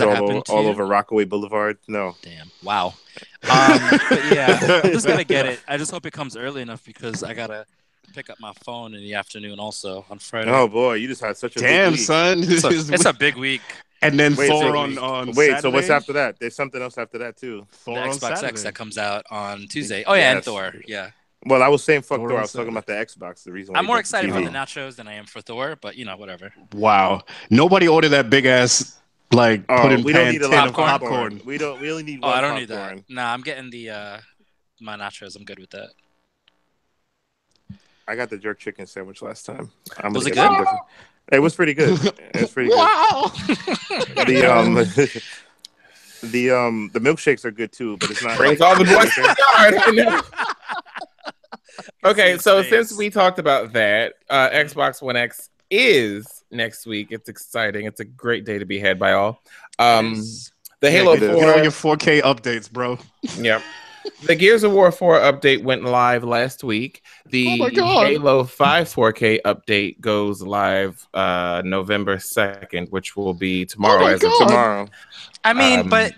all over Rockaway Boulevard. No. Damn. Wow. But yeah, I'm just gonna get it. I just hope it comes early enough because I gotta pick up my phone in the afternoon also on Friday. Oh boy, you just had such a big week. Son. It's a big week. And then Thor on Saturday? So what's after that? There's something else after that too. Thor the Xbox X that comes out on Tuesday. Oh yeah, and Thor. Yeah. Well, I was saying fuck Thor. I was talking about the Xbox. The reason why I'm more excited for the nachos than I am for Thor, but whatever. Wow. Nobody ordered that big ass put in pan tin of popcorn. We only need one. I don't need that. Nah, I'm getting the my nachos. I'm good with that. I got the jerk chicken sandwich last time. Was it good? It was pretty good. It was pretty wow. good. The milkshakes are good too, but it's not. Brings all the boys to the yard. Okay, so since we talked about that, Xbox One X is next week. It's exciting. It's a great day to be had by all. The Halo 4. Get on your 4K updates, bro. Yeah. The Gears of War 4 update went live last week. The Halo 5 4K update goes live November 2nd, which will be tomorrow. Tomorrow. I mean, but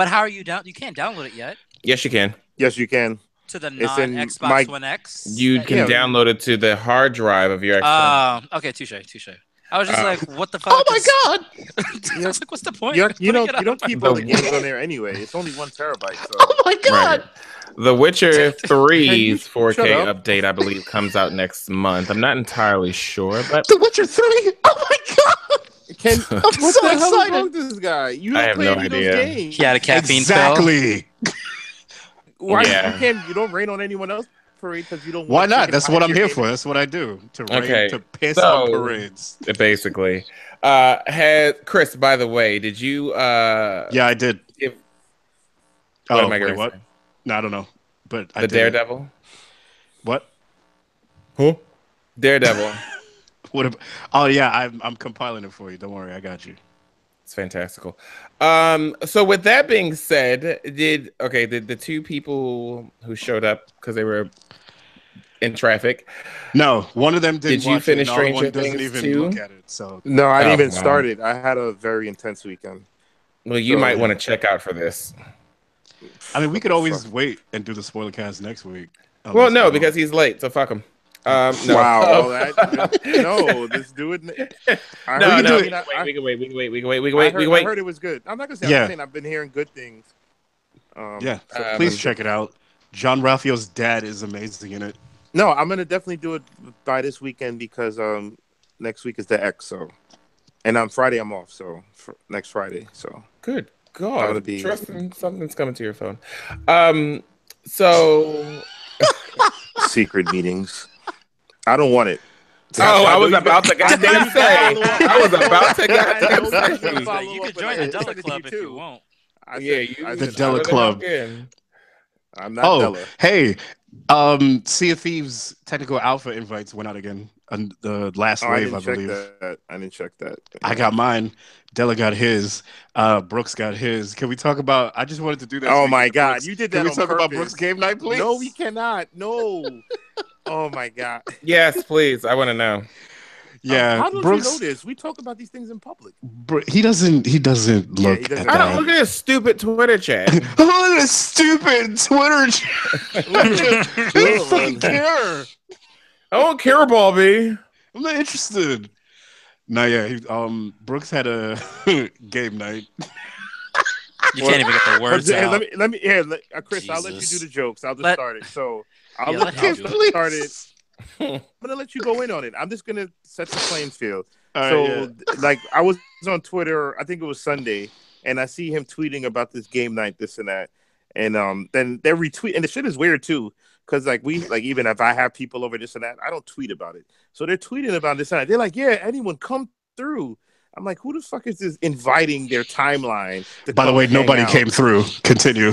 how are you down? You can't download it yet. Yes, you can. Yes, you can. To the non-Xbox One X? You can download it to the hard drive of your Xbox. Okay, touche. I was just like, what the fuck? Oh my god! I was like, what's the point? You don't keep all the games on there anyway. It's only 1 terabyte. So. Oh my god! Right. The Witcher 3's 4K update, I believe, comes out next month. I'm not entirely sure, but The Witcher 3. Oh my god! I'm so the hell excited. is wrong with this guy? You I don't have play no any of idea. those games. He had a caffeine Exactly. Why Yeah. you don't rain on anyone else parade because you don't? Why want not? chicken That's pie what in I'm your here game? for. That's what I do. To piss so- on parades. basically. Chris, by the way, did you Yeah, I did. What am I wait, gonna what? say? No, I don't know. But I The did. Daredevil? What? Who? Daredevil. What? Oh yeah, I'm compiling it for you. Don't worry, I got you. It's fantastical. So with that being said, did the two people who showed up because they were in traffic? No, one of them didn't. Did you watch finish it, and the other Stranger one doesn't Things even too? look at it. So No, I didn't even wow. start it. I had a very intense weekend. Well, you So- might want to check out for this. I mean, we could always wait and do the spoiler cast next week. Well, no, because he's late, so fuck him. No. Wow. No, let's do it. No, we can wait. I heard it was good. I'm not gonna say. Yeah. I'm saying I've been hearing good things. Yeah, so please check it out. John Ralphio's dad is amazing in it. No, I'm gonna definitely do it by this weekend because next week is the X. So, and on Friday I'm off. So next Friday. So Good I'm God, gonna be- something's coming to your phone. So secret meetings. I don't want it. I was about to goddamn say. I was about to goddamn say. Like, you could join the Della Club if you won't. The Della Club. I'm not Della. Hey, Sea of Thieves technical alpha invites went out again. The last wave, I believe. I didn't check that. I got mine. Della got his. Brooks got his. Can we talk about? I just wanted to do that. Oh my God, Brooks. you did that. Can we on talk about purpose. Brooks game night, please? No, we cannot. No. Oh my God. Yes, please. I want to know. Yeah, how don't Brooks. you know this? We talk about these things in public. He doesn't. He doesn't look. he doesn't. At I don't that. look at his stupid Twitter chat. Oh, this stupid Twitter chat. I don't fucking care. I don't care, Bobby. I'm not interested. No, yeah. Brooks had a game night. You can't even get the words out. Let me, Chris. I'll let you do the jokes. I'll just start it. So I'll let him do I'll start it. I'm gonna let you go in on it. I'm just gonna set the playing field. Like I was on Twitter, I think it was Sunday, and I see him tweeting about this game night, this and that, and then they're retweet, and the shit is weird too, because even if I have people over this and that, I don't tweet about it. So they're tweeting about this and that. They're like, yeah, anyone come through. I'm like, who the fuck is this inviting their timeline? By the way, nobody came through. Continue.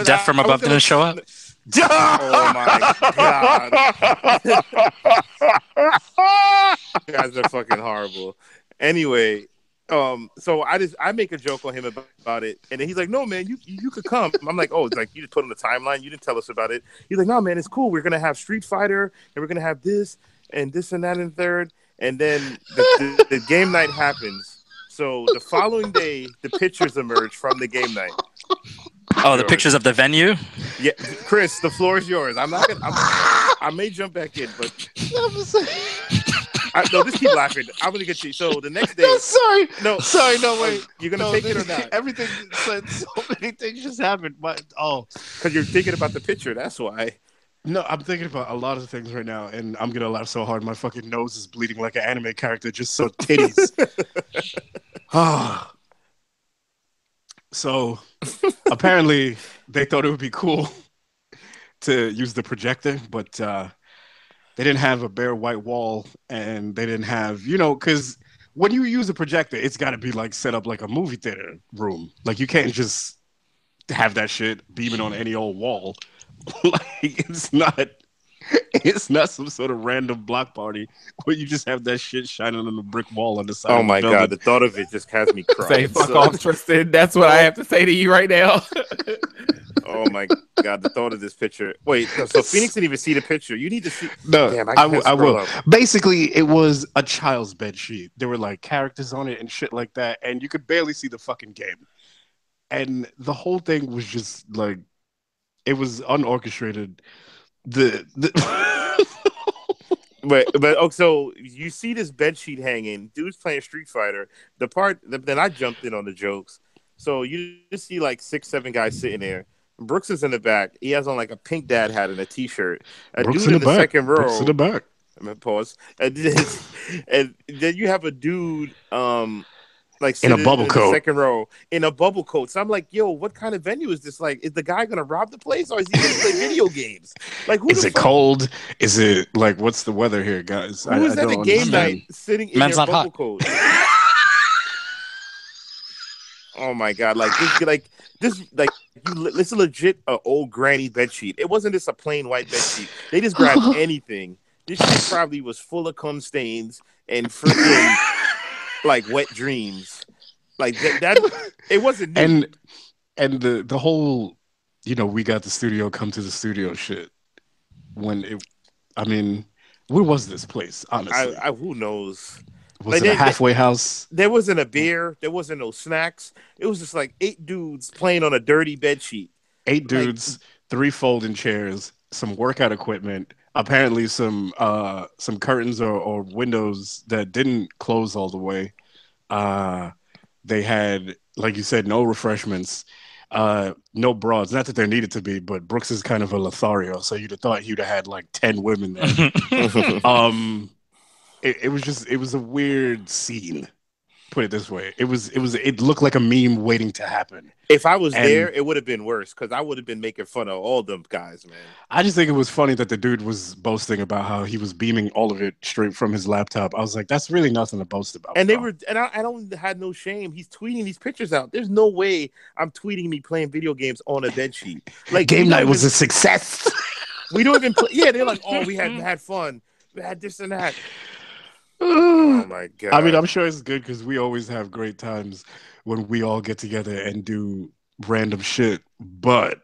Death from above didn't show up. Oh my God. You guys are fucking horrible. Anyway, so I make a joke on him about it, and then he's like, "No, man, you could come." I'm like, "Oh, it's like you just put on the timeline. You didn't tell us about it." He's like, "No, man, it's cool. We're gonna have Street Fighter, and we're gonna have this and this and that and third." And then the game night happens. So the following day, the pictures emerge from the game night. Oh, the pictures of the venue? Yeah, Chris, the floor is yours. I may jump back in, but no, just keep laughing. I'm gonna get you. So the next day, No, wait. You're gonna take it or not? Everything said so many things just happened. But because you're thinking about the picture. That's why. No, I'm thinking about a lot of things right now, and I'm gonna laugh so hard my fucking nose is bleeding like an anime character. Just so titties. So apparently they thought it would be cool to use the projector, but they didn't have a bare white wall, and they didn't have, because when you use a projector, it's got to be like set up like a movie theater room. Like you can't just have that shit beaming on any old wall. Like it's not some sort of random block party where you just have that shit shining on the brick wall on the side. Oh my god, the thought of it just has me crying. Say fuck off, Tristan. That's what I have to say to you right now. Oh my god, the thought of this picture. Wait, so Phoenix didn't even see the picture. You need to see. No, damn, I will. Up. Basically, it was a child's bed sheet. There were like characters on it and shit like that, and you could barely see the fucking game. And the whole thing was just like, it was unorchestrated. But so you see this bed sheet hanging. Dude's playing Street Fighter. Then I jumped in on the jokes. So you just see like 6-7 guys sitting there. Brooks is in the back. He has on like a pink dad hat and a t-shirt. A Brooks dude in the second row. Brooks in the back. I'm gonna pause. And then you have a dude like in a bubble coat, second row in a bubble coat. So I'm like, yo, what kind of venue is this? Like, is the guy gonna rob the place or is he gonna play video games? Like, is it cold? Is it like what's the weather here, guys? Who is at a game night sitting in their bubble coat? Oh my god! It's legit an old granny bed sheet. It wasn't just a plain white bed sheet. They just grabbed anything. This shit probably was full of cum stains and freaking like wet dreams. Like that it wasn't new. And the whole, we got the studio, come to the studio shit. Where was this place? Honestly, who knows? Was it a halfway house? There wasn't a beer. There wasn't no snacks. It was just like 8 dudes playing on a dirty bed sheet. 8 dudes, 3 folding chairs, some workout equipment, apparently some curtains or windows that didn't close all the way. They had, like you said, no refreshments, no broads. Not that there needed to be, but Brooks is kind of a Lothario, so you'd have thought he'd have had like 10 women there. It was a weird scene. Put it this way, it looked like a meme waiting to happen. If I was there, it would have been worse because I would have been making fun of all them guys, man. I just think it was funny that the dude was boasting about how he was beaming all of it straight from his laptop. I was like, that's really nothing to boast about. And I don't had no shame. He's tweeting these pictures out. There's no way I'm tweeting me playing video games on a bedsheet. Like game night was a success. We don't even play. Yeah, they're like, oh, we had fun. We had this and that. Oh my god! I mean, I'm sure it's good because we always have great times when we all get together and do random shit. But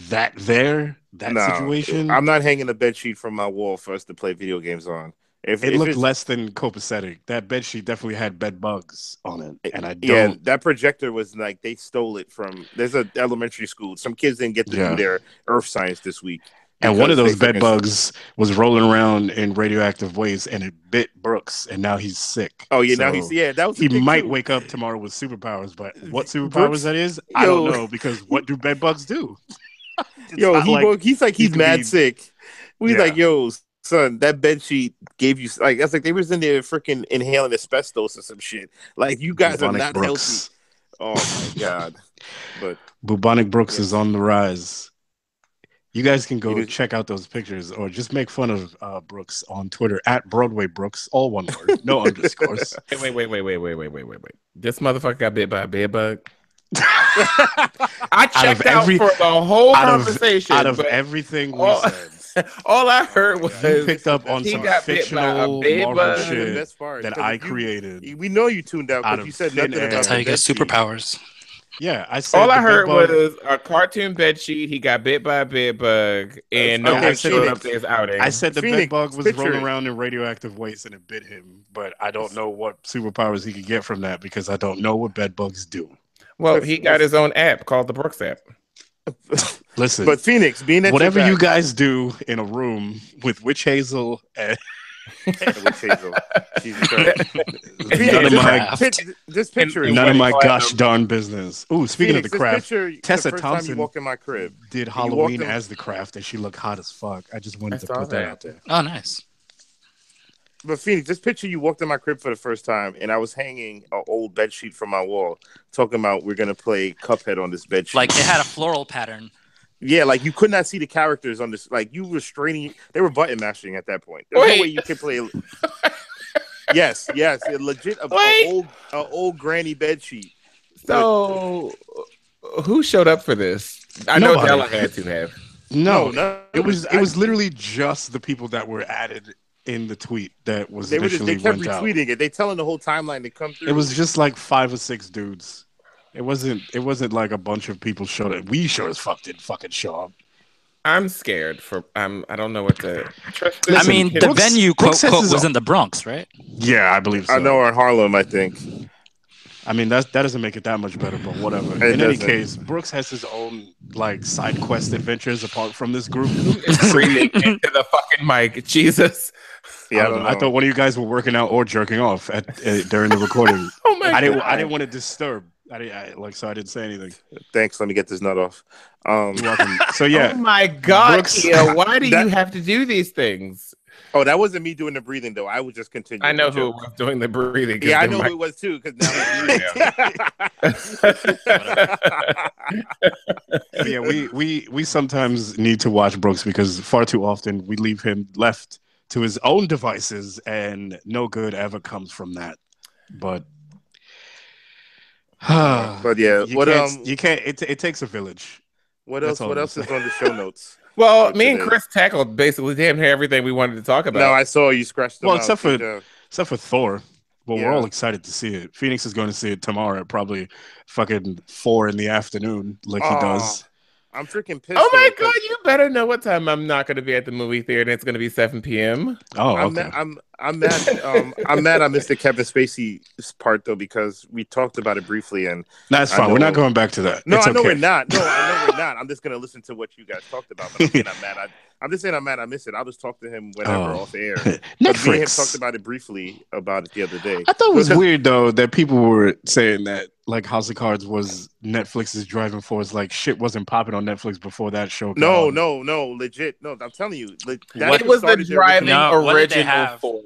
that situation, I'm not hanging a bedsheet from my wall for us to play video games on. It looked less than copacetic. That bedsheet definitely had bed bugs on it, and I don't. Yeah, that projector was like they stole it from. There's an elementary school. Some kids didn't get to do their earth science this week. And one of those bed bugs was rolling around in radioactive waste, and it bit Brooks, and now he's sick. Oh yeah, now that was. He might wake up tomorrow with superpowers, but what superpowers Brooks, that is, I don't know because what do bed bugs do? He's mad sick. We like, yo, son, that bed sheet gave you like that's like they was in there freaking inhaling asbestos or some shit. Like you guys are not Brooks. Healthy. Oh my god! But bubonic Brooks is on the rise. You guys can go check out those pictures or just make fun of Brooks on Twitter at Broadway Brooks, all one word, no underscores. Wait. This motherfucker got bit by a bed bug. I checked out for the whole conversation. Out of everything we said. All I heard was you picked up on some fictional Marvel shit that I created. We know you tuned out because you said nothing about that's how you get superpowers. Yeah, I said all I heard was a cartoon bed sheet. He got bit by a bed bug, and no one showed up to his outing. I said the bed bug was rolling around in radioactive waste and it bit him, but I don't know what superpowers he could get from that because I don't know what bed bugs do. Well, he got his own app called the Brooks app. Listen, but Phoenix, being at whatever you guys do in a room with Witch Hazel and Witch Hazel, none of my gosh darn business. Ooh, speaking of the craft, Tessa Thompson walked in my crib. Did Halloween as the craft, and she looked hot as fuck. I just wanted to put that out there. Oh, nice. But Phoenix, this picture, you walked in my crib for the first time, and I was hanging an old bed sheet from my wall, talking about we're gonna play Cuphead on this bed sheet. Like it had a floral pattern. Yeah, like you could not see the characters on this. Like you were straining, they were button mashing at that point. There's no way you could play. Yes, it legit a old granny bed sheet. So, who showed up for this? I know Della had to have. No, it was literally just the people that were added in the tweet that was they kept retweeting it. They telling the whole timeline to come through. It was just like 5 or 6 dudes. It wasn't like a bunch of people showed up. We sure as fuck didn't fucking show up. I'm scared for I don't know what to trust. I mean, the venue quote was in the Bronx, right? Yeah, I believe so. I know, or in Harlem, I think. I mean, that doesn't make it that much better, but whatever. In any case, Brooks has his own like side quest adventures apart from this group. Screaming into the fucking mic, Jesus. Yeah, I thought one of you guys were working out or jerking off during the recording. Oh my God. I didn't want to disturb. So I didn't say anything. Thanks. Let me get this nut off. You're welcome. So yeah. Oh my God, Brooks, Kia, why do you have to do these things? Oh, that wasn't me doing the breathing though. I was just continuing. I know who was doing the breathing. Yeah, I know who it was too. Because now yeah, we sometimes need to watch Brooks because far too often we leave him left to his own devices, and no good ever comes from that. But yeah, you can't. It takes a village. What else? What else is on the show notes? Well, me and Chris tackled basically damn near everything we wanted to talk about. No, I saw you scratched them out. Except for Thor. Well, we're all excited to see it. Phoenix is going to see it tomorrow at probably fucking 4 p.m, like he does. I'm freaking pissed. Oh my God, you better know what time I'm not going to be at the movie theater and it's going to be 7 p.m. Oh, okay. I'm mad. I'm mad I missed the Kevin Spacey part though because we talked about it briefly and that's fine. We're not going back to that. No, I know we're not. No, I know we're not. I'm just going to listen to what you guys talked about. But I'm mad. I'm just saying I'm mad I missed it. I'll just talk to him whenever off air. Netflix. Me and him talked about it briefly about it the other day. I thought it was weird though that people were saying that like House of Cards was Netflix's driving force. Like shit wasn't popping on Netflix before that show. No, legit. No, I'm telling you, it was the driving original force.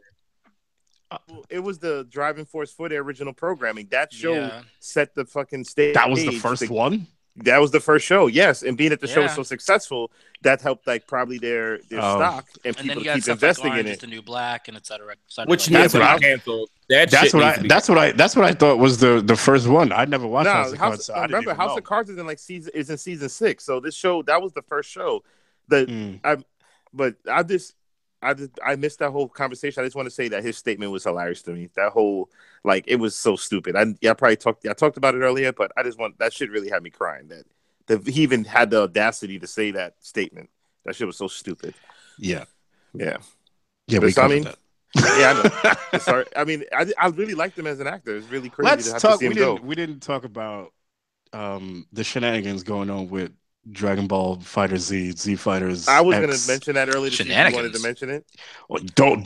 It was the driving force for the original programming. That show set the fucking stage. That was the first one. That was the first show, yes. And being that the show was so successful, that helped like probably their stock and people to keep investing in it. The New Black and et cetera. Which needs to be canceled. That's what I thought was the first one. I never watched House of Cards. So remember, House of Cards is in season 6. So this show that was the first show. I missed that whole conversation. I just want to say that his statement was hilarious to me. That whole it was so stupid. I talked about it earlier, but that shit really had me crying. That he even had the audacity to say that statement. That shit was so stupid. Yeah. We covered that. Yeah, I know. Sorry. I mean, I really liked him as an actor. It's really crazy to have to see him go. We didn't talk about the shenanigans going on with Dragon Ball Fighter Z Fighters. I was going to mention that earlier. You wanted to mention it. Well, don't,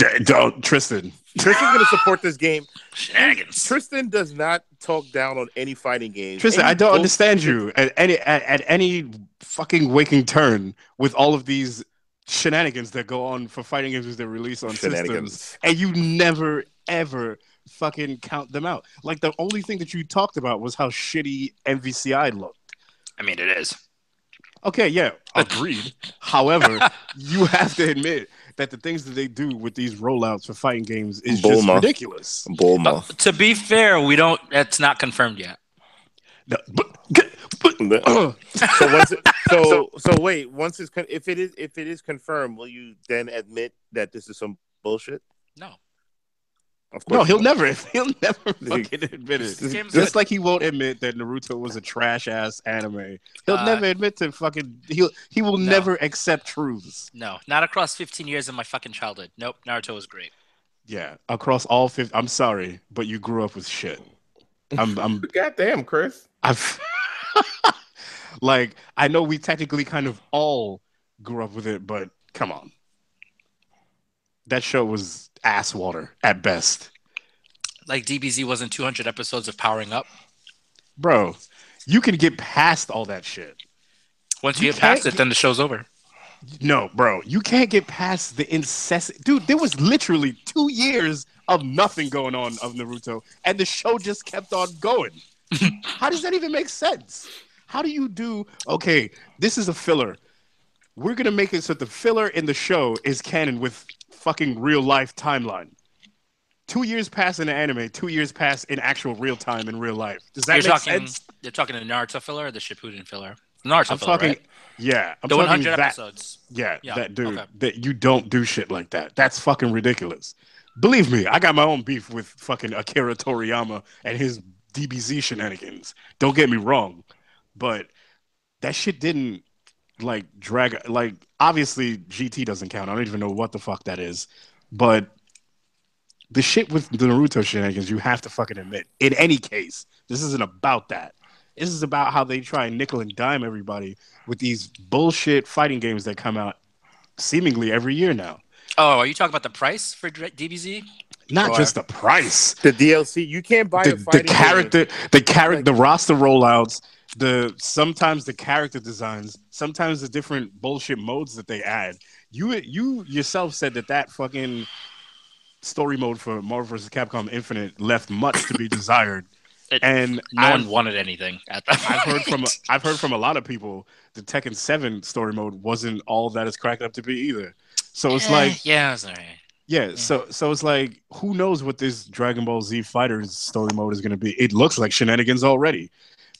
Tristan. Tristan's going to support this game. Shenanigans. Tristan does not talk down on any fighting game. Tristan, I don't understand you at any fucking waking turn with all of these shenanigans that go on for fighting games that release on systems, and you never ever fucking count them out. Like the only thing that you talked about was how shitty MVCI looked. I mean, it is. Okay, yeah, agreed. However, you have to admit that the things that they do with these rollouts for fighting games is just ridiculous. To be fair, it's not confirmed yet. No, if it is confirmed, will you then admit that this is some bullshit? No. No, he'll never fucking admit it. Just like he won't admit that Naruto was a trash ass anime. He'll never admit to fucking. He will never accept truths. No, not across 15 years of my fucking childhood. Nope, Naruto was great. Yeah, across all 50. I'm sorry, but you grew up with shit. I'm goddamn, Chris. Like I know we technically kind of all grew up with it, but come on. That show was ass water at best. Like DBZ wasn't 200 episodes of Powering Up. Bro, you can get past all that shit. Once you get past it, then the show's over. No, bro. You can't get past the incessant... Dude, there was literally 2 years of nothing going on of Naruto, and the show just kept on going. How does that even make sense? How do you do? Okay, this is a filler. We're gonna make it so the filler in the show is canon with fucking real life timeline. 2 years pass in the anime, 2 years pass in actual real time in real life. Does that make sense? You're talking the Naruto filler or the Shippuden filler? Naruto I'm filler, talking, right? Yeah, I'm the talking 100 that, episodes. Yeah, Yeah, that dude. okay. That you don't do shit like that. That's fucking ridiculous. Believe me, I got my own beef with fucking Akira Toriyama and his DBZ shenanigans. Don't get me wrong, but that shit didn't like drag. Like obviously GT doesn't count. I don't even know what the fuck that is, but the shit with the Naruto shenanigans, you have to fucking admit. In any case, this isn't about that. This is about how they try and nickel and dime everybody with these bullshit fighting games that come out seemingly every year now. Oh, are you talking about the price for DBZ? Not just the price. The DLC. You can't buy a fighting game. The roster rollouts, sometimes the character designs, sometimes the different bullshit modes that they add. You yourself said that fucking story mode for Marvel vs. Capcom Infinite left much to be desired. And no one wanted anything at that point. I've heard from a lot of people the Tekken 7 story mode wasn't all that it's cracked up to be either. So it's like it's all right. Yeah, so it's like who knows what this Dragon Ball Z Fighters story mode is going to be? It looks like shenanigans already.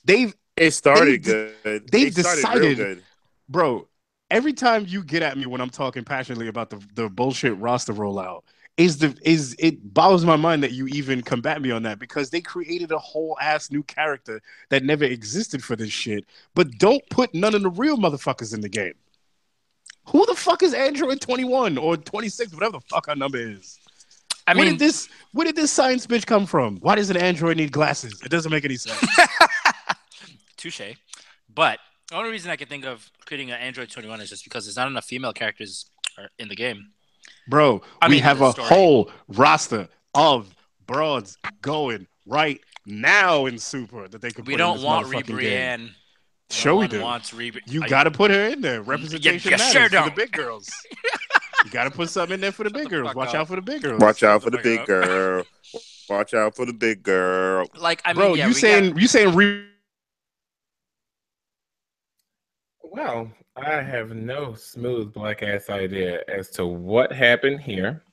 They've decided, real good. Bro, every time you get at me when I'm talking passionately about the bullshit roster rollout, it boggles my mind that you even combat me on that, because they created a whole ass new character that never existed for this shit, but don't put none of the real motherfuckers in the game. Who the fuck is Android 21 or 26, whatever the fuck our number is? Where did this science bitch come from? Why does an Android need glasses? It doesn't make any sense. Touche. But the only reason I can think of creating an Android 21 is just because there's not enough female characters in the game. Bro, we have a whole roster of broads going right now in Super that they could put in this motherfucking game. Sure we do. You got to put her in there. Representation matters for the big girls. You got to put something in there for the big girls. Watch out for the big girls. Watch out for the big girl. Watch out for the big girl. Like, I mean, bro, you saying Well, I have no smooth black ass idea as to what happened here.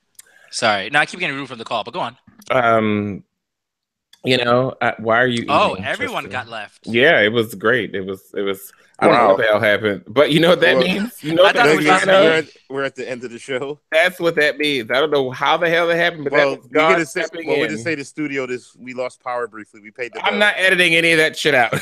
Sorry. Now I keep getting rude from the call, but go on. Why are you? Oh, everyone got left. Yeah, it was great. It was. I don't know what the hell happened, but you know what that means. You know what that means. We're at the end of the show. That's what that means. I don't know how the hell that happened, but that was God stepping in. We just say the studio. We lost power briefly. We paid the. I'm not editing any of that shit out.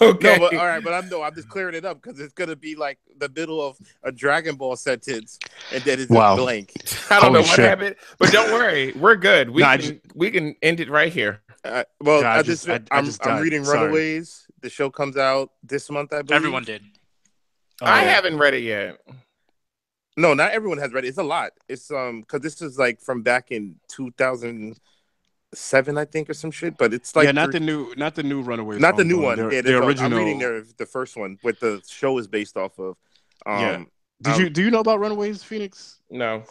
Okay. No, but all right, but I'm just clearing it up because it's gonna be like the middle of a Dragon Ball sentence, and then it's blank. I don't know what happened, but don't worry, we're good. We can end it right here. I'm reading Runaways. The show comes out this month, I believe. Everyone did. I haven't read it yet. No, not everyone has read it. It's a lot. It's because this is like from back in 2007, I think, or some shit. But it's like not the new Runaways. Not the new one. The original. I'm reading the first one, what the show is based off of. Do you know about Runaways, Phoenix? No.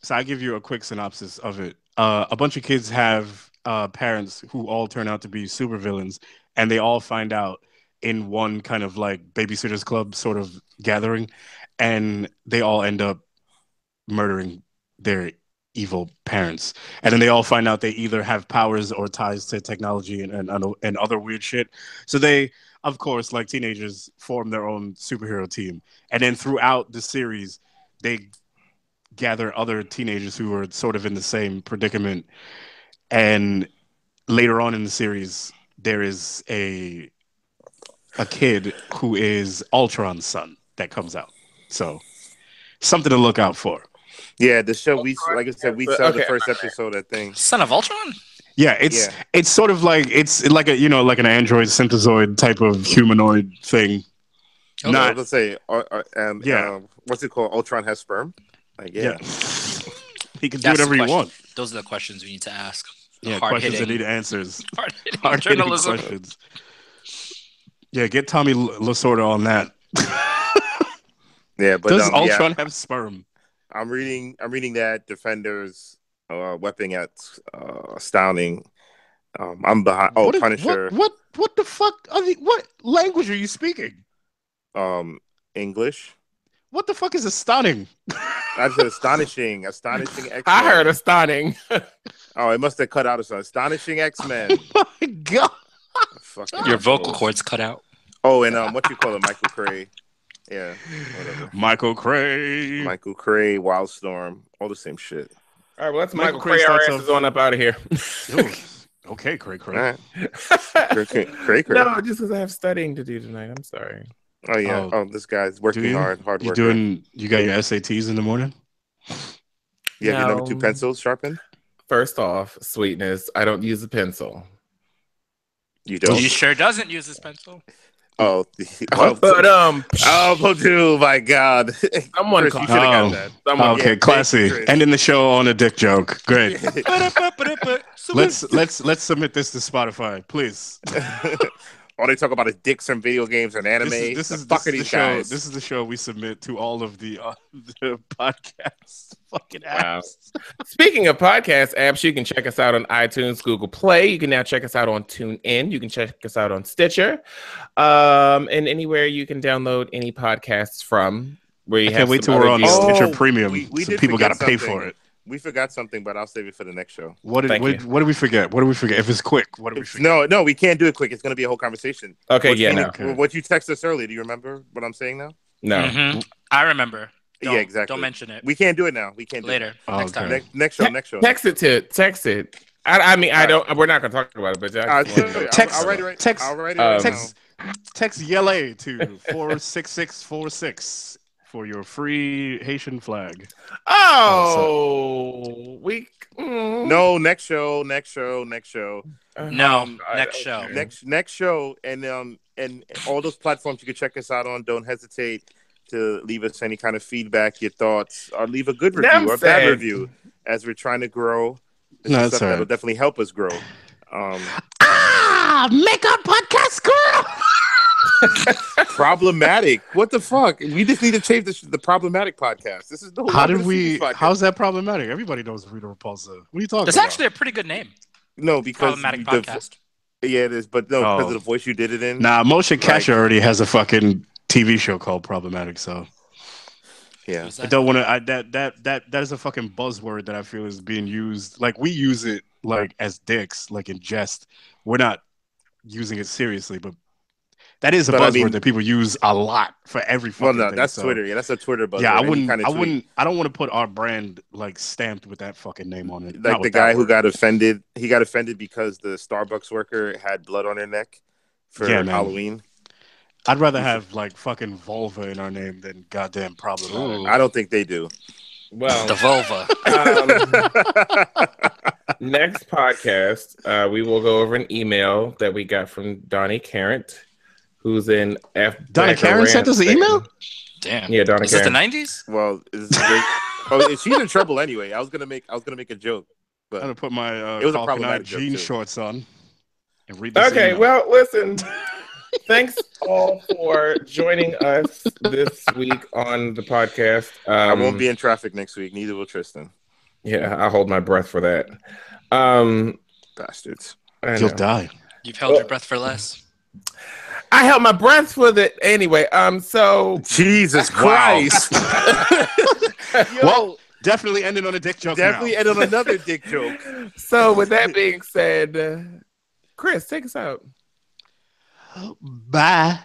So I give you a quick synopsis of it. A bunch of kids have parents who all turn out to be supervillains, and they all find out in one kind of like babysitters club sort of gathering, and they all end up murdering their evil parents. And then they all find out they either have powers or ties to technology and other weird shit. So they, of course, like teenagers, form their own superhero team. And then throughout the series, they gather other teenagers who are sort of in the same predicament. And later on in the series, there is a kid who is Ultron's son that comes out. So something to look out for. Yeah, the show we saw the first episode, I think. Son of Ultron? Yeah, it's sort of like like an android synthezoid type of humanoid thing. Okay. Not let's say what's it called? Ultron has sperm? Like, yeah. He can do whatever he wants. Those are the questions we need to ask. Yeah, questions that need answers. Hard-hitting journalism. Questions. Yeah, get Tommy Lasorda on that. Yeah, but does Ultron have sperm? I'm reading that Defenders weapon at astounding. I'm behind. Oh, Punisher. What the fuck? What language are you speaking? English. What the fuck is astonishing? I said astonishing X-Men. I heard astonishing. Oh, it must have cut out astonishing X-Men. Oh my god! Your vocal cords cut out. Oh, and what you call it, Michael Cray? Yeah, whatever. Michael Cray, Wildstorm, all the same shit. All right, well, let's Michael Cray our asses on up out of here. Okay, Cray. Right. Cray. No, just because I have studying to do tonight. I'm sorry. Oh yeah. Oh, this guy's working hard worker. You got your SATs in the morning? You have your number 2 pencils sharpened? First off, sweetness, I don't use a pencil. You don't? He sure doesn't use his pencil. Oh, but oh, my God! Someone Chris, you should have got that. Okay, classy. Ending the show on a dick joke. Great. let's submit this to Spotify, please. All they talk about is dicks and video games and anime. This is the show. This is the show we submit to all of the podcasts. Fucking apps. Wow. Speaking of podcast apps, you can check us out on iTunes, Google Play. You can now check us out on TuneIn. You can check us out on Stitcher, and anywhere you can download any podcasts from. Where you can't wait till we're on Stitcher Premium. So people got to pay for it. We forgot something, but I'll save it for the next show. What did we forget? If it's quick, what did we forget? No, we can't do it quick. It's going to be a whole conversation. Okay, What you texted us earlier, do you remember what I'm saying now? No. Mm-hmm. I remember. Yeah, exactly. Don't mention it. We can't do it now. We can't do later. It. Next time. Next show. Text it. I mean, I don't. We're not going to talk about it, but I'll write it. Text YELA to 46646 for your free Haitian flag. No, next show. Next show, and all those platforms you can check us out on. Don't hesitate to leave us any kind of feedback, your thoughts, or leave a good review or bad review as we're trying to grow. That'll definitely help us grow. Make our podcast grow. Problematic. What the fuck? We just need to change the problematic podcast. This is how's that problematic? Everybody knows Rita Repulsa. What are you talking about? It's actually a pretty good name. No, because problematic podcast. Yeah, it is, but no, because of the voice you did it in. Nah, Motion Catcher already has a fucking TV show called Problematic, so yeah. I don't want to. That is a fucking buzzword that I feel is being used. Like we use it like as dicks, like in jest. We're not using it seriously, but that is a buzzword that people use a lot for every fucking thing. That's Twitter. Yeah, that's a Twitter buzzword. Yeah, I don't want to put our brand like stamped with that fucking name on it. Like the guy who got offended. He got offended because the Starbucks worker had blood on her neck for Halloween. I'd rather have like fucking vulva in our name than goddamn Problematic. I don't think they do. Well, the vulva. Next podcast, we will go over an email that we got from Donnie Carent, who's in Donna Karen sent us an email? Damn. Yeah, Donna Karen. Is this the 90s? Well, she's in trouble anyway. I was gonna make a joke, but I'm gonna put my it was a problematic jean shorts on and read this Okay, email. well, listen. Thanks all for joining us this week on the podcast. I won't be in traffic next week. Neither will Tristan. Yeah, I'll hold my breath for that. Bastards. You'll die. You've held your breath for less. I held my breath for that anyway. So Jesus Christ. Well, definitely ended on a dick joke. Definitely ended on another dick joke. So with that being said, Chris, take us out. Bye.